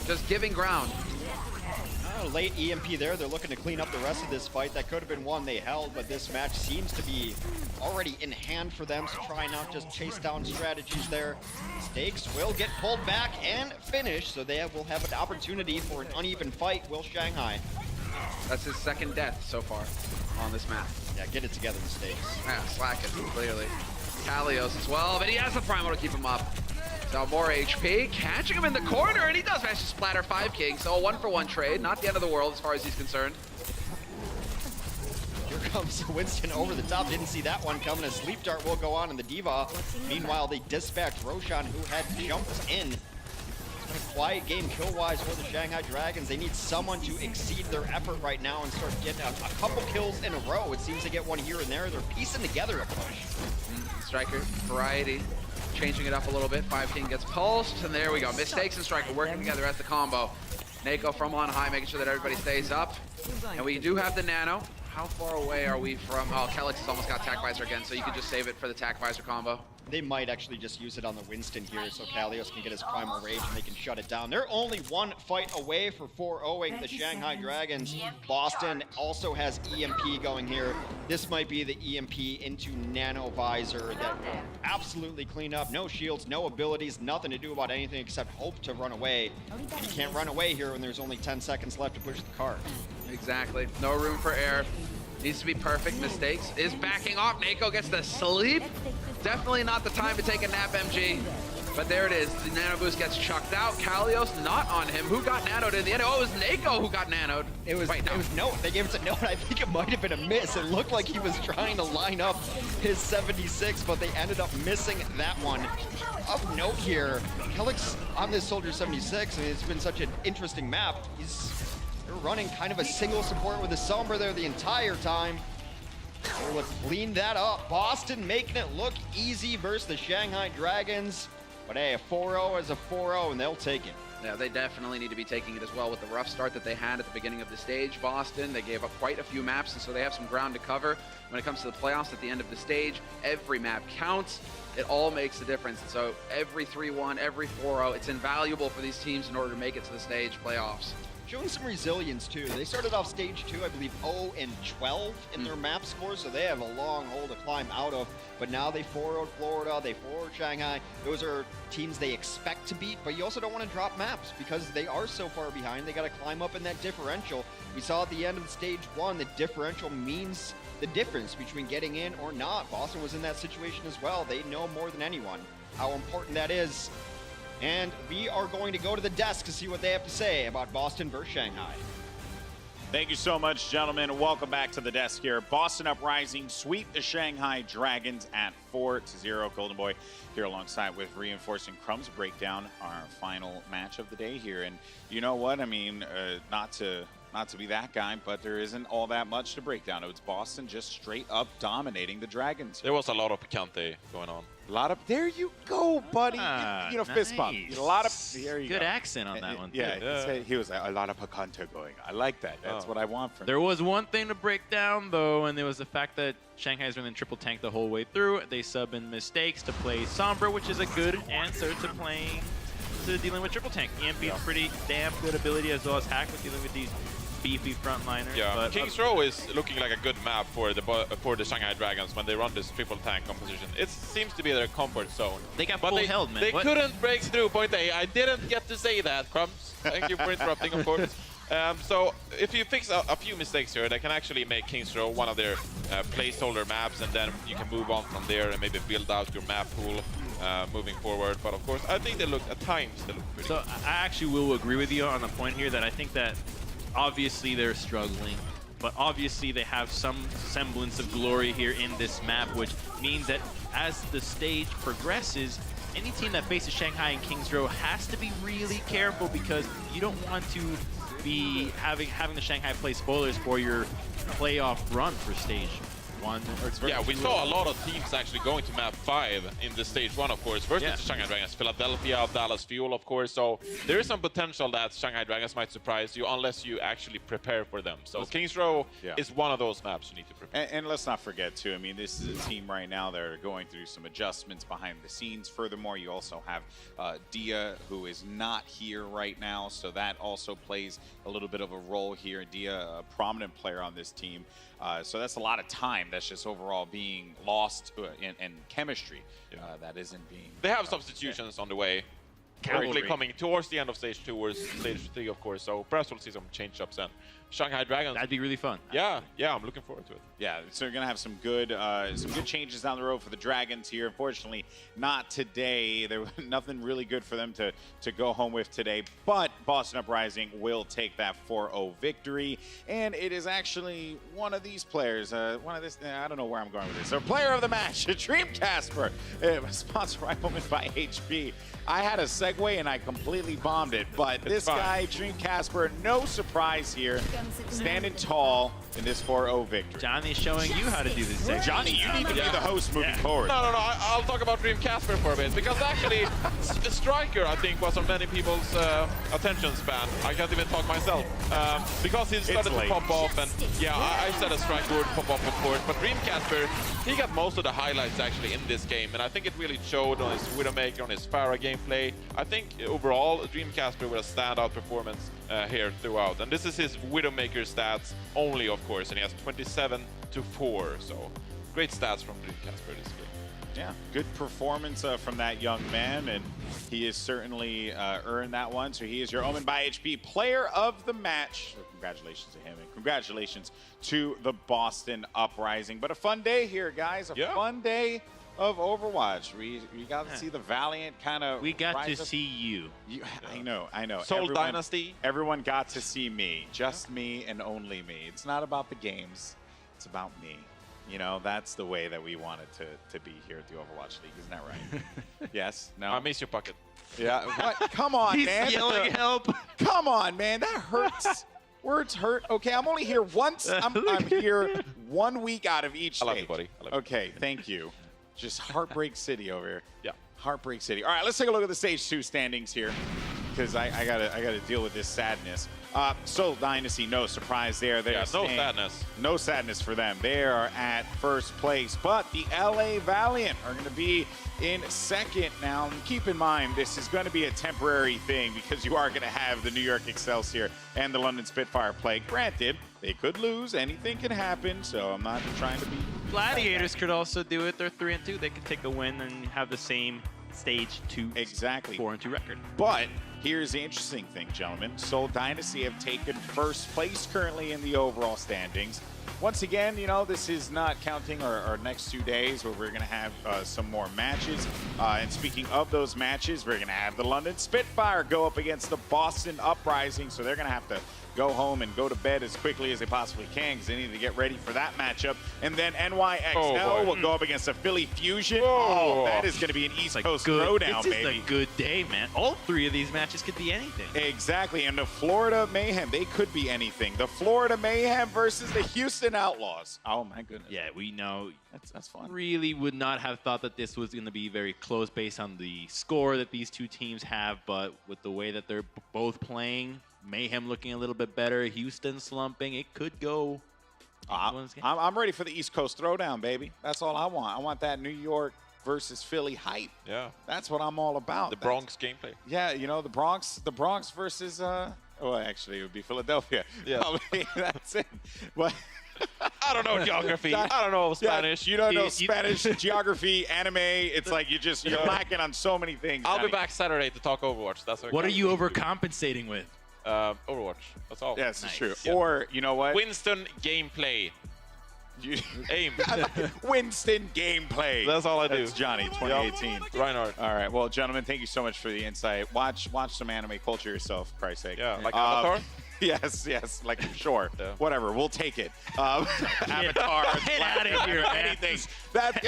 just giving ground. Late EMP there. They're looking to clean up the rest of this fight. That could have been one they held, but this match seems to be already in hand for them, so try not just chase down strategies there. Stakes will get pulled back and finished, so they will have an opportunity for an uneven fight, will Shanghai. That's his second death so far on this map. Yeah, get it together, Mistakes. Yeah, slacking, clearly. Kalios as well, but he has the primal to keep him up. So more HP, catching him in the corner, and he does manage to splatter 5King, so a 1-for-1 trade. Not the end of the world as far as he's concerned. Here comes Winston over the top. Didn't see that one coming. A sleep dart will go on in the Diva. Meanwhile, they dispatched Roshan, who had jumped in. It's been a quiet game kill-wise for the Shanghai Dragons. They need someone to exceed their effort right now and start getting a couple kills in a row. It seems to get one here and there. They're piecing together a push. Striker, variety, changing it up a little bit. 5King gets pulsed, and there we go. Mistakes and Striker working together as the combo. Nako from on high, making sure that everybody stays up. And we do have the Nano. How far away are we from... Oh, Kelix has almost got Tac Visor again, so you can just save it for the Tac Visor combo. They might actually just use it on the Winston here so Kalios can get his Primal Rage and they can shut it down. They're only one fight away for 4-0ing the Shanghai Dragons. Boston also has EMP going here. This might be the EMP into Nano Visor that will absolutely clean up. No shields, no abilities, nothing to do about anything except hope to run away. And you can't run away here when there's only 10 seconds left to push the cart. Exactly. No room for error. Needs to be perfect. Mistakes is backing off. Nako gets the sleep. Definitely not the time to take a nap, MG. But there it is. The Nano Boost gets chucked out. Kalios not on him. Who got nanoed in the end? Oh, it was Nako who got nanoed. It was Note. They gave it to Note. I think it might have been a miss. It looked like he was trying to line up his 76, but they ended up missing that one. Of note here, Kelix on this Soldier 76, and it's been such an interesting map. They're running kind of a single support with a Sombra there the entire time. We'll clean that up. Boston making it look easy versus the Shanghai Dragons. But hey, a 4-0 is a 4-0, and they'll take it. Yeah, they definitely need to be taking it as well with the rough start that they had at the beginning of the stage. Boston, they gave up quite a few maps, and so they have some ground to cover. When it comes to the playoffs at the end of the stage, every map counts. It all makes a difference. And so every 3-1, every 4-0, it's invaluable for these teams in order to make it to the stage playoffs. showing some resilience too. They started off stage 2, I believe, 0-12 in their map scores, so they have a long hole to climb out of. But now they 4-0'd Florida, they 4-0'd Shanghai. Those are teams they expect to beat, but you also don't want to drop maps because they are so far behind. They got to climb up in that differential. We saw at the end of stage 1, the differential means the difference between getting in or not. Boston was in that situation as well. They know more than anyone how important that is. And we are going to go to the desk to see what they have to say about Boston versus Shanghai. Thank you so much, gentlemen. Welcome back to the desk here. Boston Uprising sweep the Shanghai Dragons at 4-0. Golden Boy here alongside with Reinforcing Crumbs to break down our final match of the day here. And you know what? I mean, not to be that guy, but there isn't all that much to break down. It was Boston just straight up dominating the Dragons. There was a lot of picante going on. A lot of, there you go, buddy. You know, fist bump. Nice. A lot of, there you Good go. accent on that one. Yeah, he was a lot of picante going. I like that. That's what I want from There was one thing to break down, though, and it was the fact that Shanghai's running triple tank the whole way through. They sub in Mistakes to play Sombra, which is a good answer to dealing with triple tank. EMP is pretty damn good ability, as well as Hack with dealing with these beefy frontliners. Yeah, but King's Row is looking like a good map for the Shanghai Dragons when they run this triple tank composition. It seems to be their comfort zone. They got but full held, man. They What? couldn't break through point A. I didn't get to say that, Crumbs. Thank you for interrupting, of course. So if you fix a few mistakes here, they can actually make King's Row one of their placeholder maps, and then you can move on from there and maybe build out your map pool moving forward. But of course, I think at times they look pretty good. I actually will agree with you on the point here that I think that obviously they're struggling, but obviously they have some semblance of glory here in this map, which means that as the stage progresses, any team that faces Shanghai and King's Row has to be really careful, because you don't want to be having the Shanghai play spoilers for your playoff run for stage 1. Yeah, we saw a lot of teams actually going to map 5 in the stage 1, of course, versus the Shanghai Dragons. Philadelphia, Dallas Fuel, of course. So there is some potential that Shanghai Dragons might surprise you unless you actually prepare for them. So King's Row is one of those maps you need to prepare. And let's not forget, too, I mean, this is a team right now that are going through some adjustments behind the scenes. Furthermore, you also have Dia, who is not here right now, so that also plays a little bit of a role here. Dia, a prominent player on this team. So that's a lot of time that's just overall being lost in chemistry that isn't being... They have substitutions on the way. Currently coming towards the end of stage 2 or stage 3, of course. So perhaps we'll see some change-ups and Shanghai Dragons. That'd be really fun. Yeah, I'm looking forward to it. Yeah, so we're gonna have some good changes down the road for the Dragons here. Unfortunately, not today. There was nothing really good for them to go home with today. But Boston Uprising will take that 4-0 victory, and it is actually one of these players. I don't know where I'm going with this. So, player of the match, Dream Casper, sponsored by HP. I had a segue and I completely bombed it, but this guy, Dream Casper, no surprise here, standing tall in this 4-0 victory. Johnny's showing you how to do this segue. Johnny, you need to be the host moving forward. No, I'll talk about Dream Casper for a bit, because actually, Striker, I think, was on many people's attention span. I can't even talk myself. Because he started to pop off, and yeah, I said a Striker would pop off, of course, but Dream Casper, he got most of the highlights actually in this game, and I think it really showed on his Widowmaker, on his Pharah gameplay. I think overall, Dream Casper with a standout performance here throughout, and this is his Widowmaker stats only, of course, and he has 27-4, so great stats from Dream Casper this game. Yeah, good performance from that young man, and he has certainly earned that one. So he is your Omen by HP Player of the Match. So congratulations to him, and congratulations to the Boston Uprising. But a fun day here, guys. A fun day of Overwatch. We got to see the Valiant kind of... We got to see you. I know. Soul Dynasty. Everyone got to see me. Just me and only me. It's not about the games. It's about me. You know, that's the way that we wanted to be here at the Overwatch League. Isn't that right? Yes? No? I miss your pocket. Yeah. What? Come on, man. He's yelling help. Come on, man. That hurts. Words hurt. Okay, I'm only here once. I'm here 1 week out of each stage. I love you, buddy. I love you. Okay, thank you. Just Heartbreak City over here. Yeah. Heartbreak City. All right, let's take a look at the stage 2 standings here, because I gotta deal with this sadness. Seoul Dynasty, no surprise there. They're no staying- sadness. No sadness for them. They are at first place. But the LA Valiant are going to be in second. Now, keep in mind, this is going to be a temporary thing because you are going to have the New York Excelsior and the London Spitfire play. Granted, they could lose. Anything can happen, so I'm not trying to be... Gladiators could also do it. They're 3-2. They could take a win and have the same stage 2 exactly 4-2 record. But here's the interesting thing, gentlemen. Seoul Dynasty have taken first place currently in the overall standings. Once again, you know, this is not counting our next 2 days where we're going to have some more matches. And speaking of those matches, we're going to have the London Spitfire go up against the Boston Uprising. So they're going to have to go home and go to bed as quickly as they possibly can because they need to get ready for that matchup. And then NYXL will go up against the Philly Fusion. Oh, that is going to be an East Coast throwdown, baby. This is a good day, man. All 3 of these matches could be anything. Exactly. And the Florida Mayhem, they could be anything. The Florida Mayhem versus the Houston Outlaws. Oh, my goodness. Yeah, we know. That's fun. Really would not have thought that this was going to be very close based on the score that these 2 teams have, but with the way that they're both playing, Mayhem looking a little bit better, Houston slumping, it could go. I'm ready for the East Coast throwdown, baby. That's all I want. I want that New York versus Philly hype. Yeah. That's what I'm all about. The Bronx gameplay. Yeah, you know, the Bronx versus, well, actually, it would be Philadelphia. Yeah. Probably, that's it. But I don't know geography. I don't know Spanish. Yeah, you don't know Spanish, geography, anime. It's like you're lacking on so many things. I'll be back Saturday to talk Overwatch. That's what are you overcompensating with? Overwatch. That's all. Yes, nice. It's true. Yeah. Or, you know what? Winston gameplay. Aim. Winston gameplay. That's all I do. That's Johnny, 2018. Yep. Reinhardt. All right. Well, gentlemen, thank you so much for the insight. Watch some anime culture yourself, for Christ's sake. Yeah, like Avatar? Yes, like, sure. Yeah. Whatever, we'll take it. Avatar. Get out of here, man. Anything.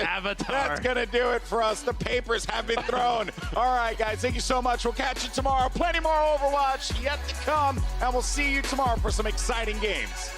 Avatar. That's going to do it for us. The papers have been thrown. All right, guys, thank you so much. We'll catch you tomorrow. Plenty more Overwatch yet to come, and we'll see you tomorrow for some exciting games.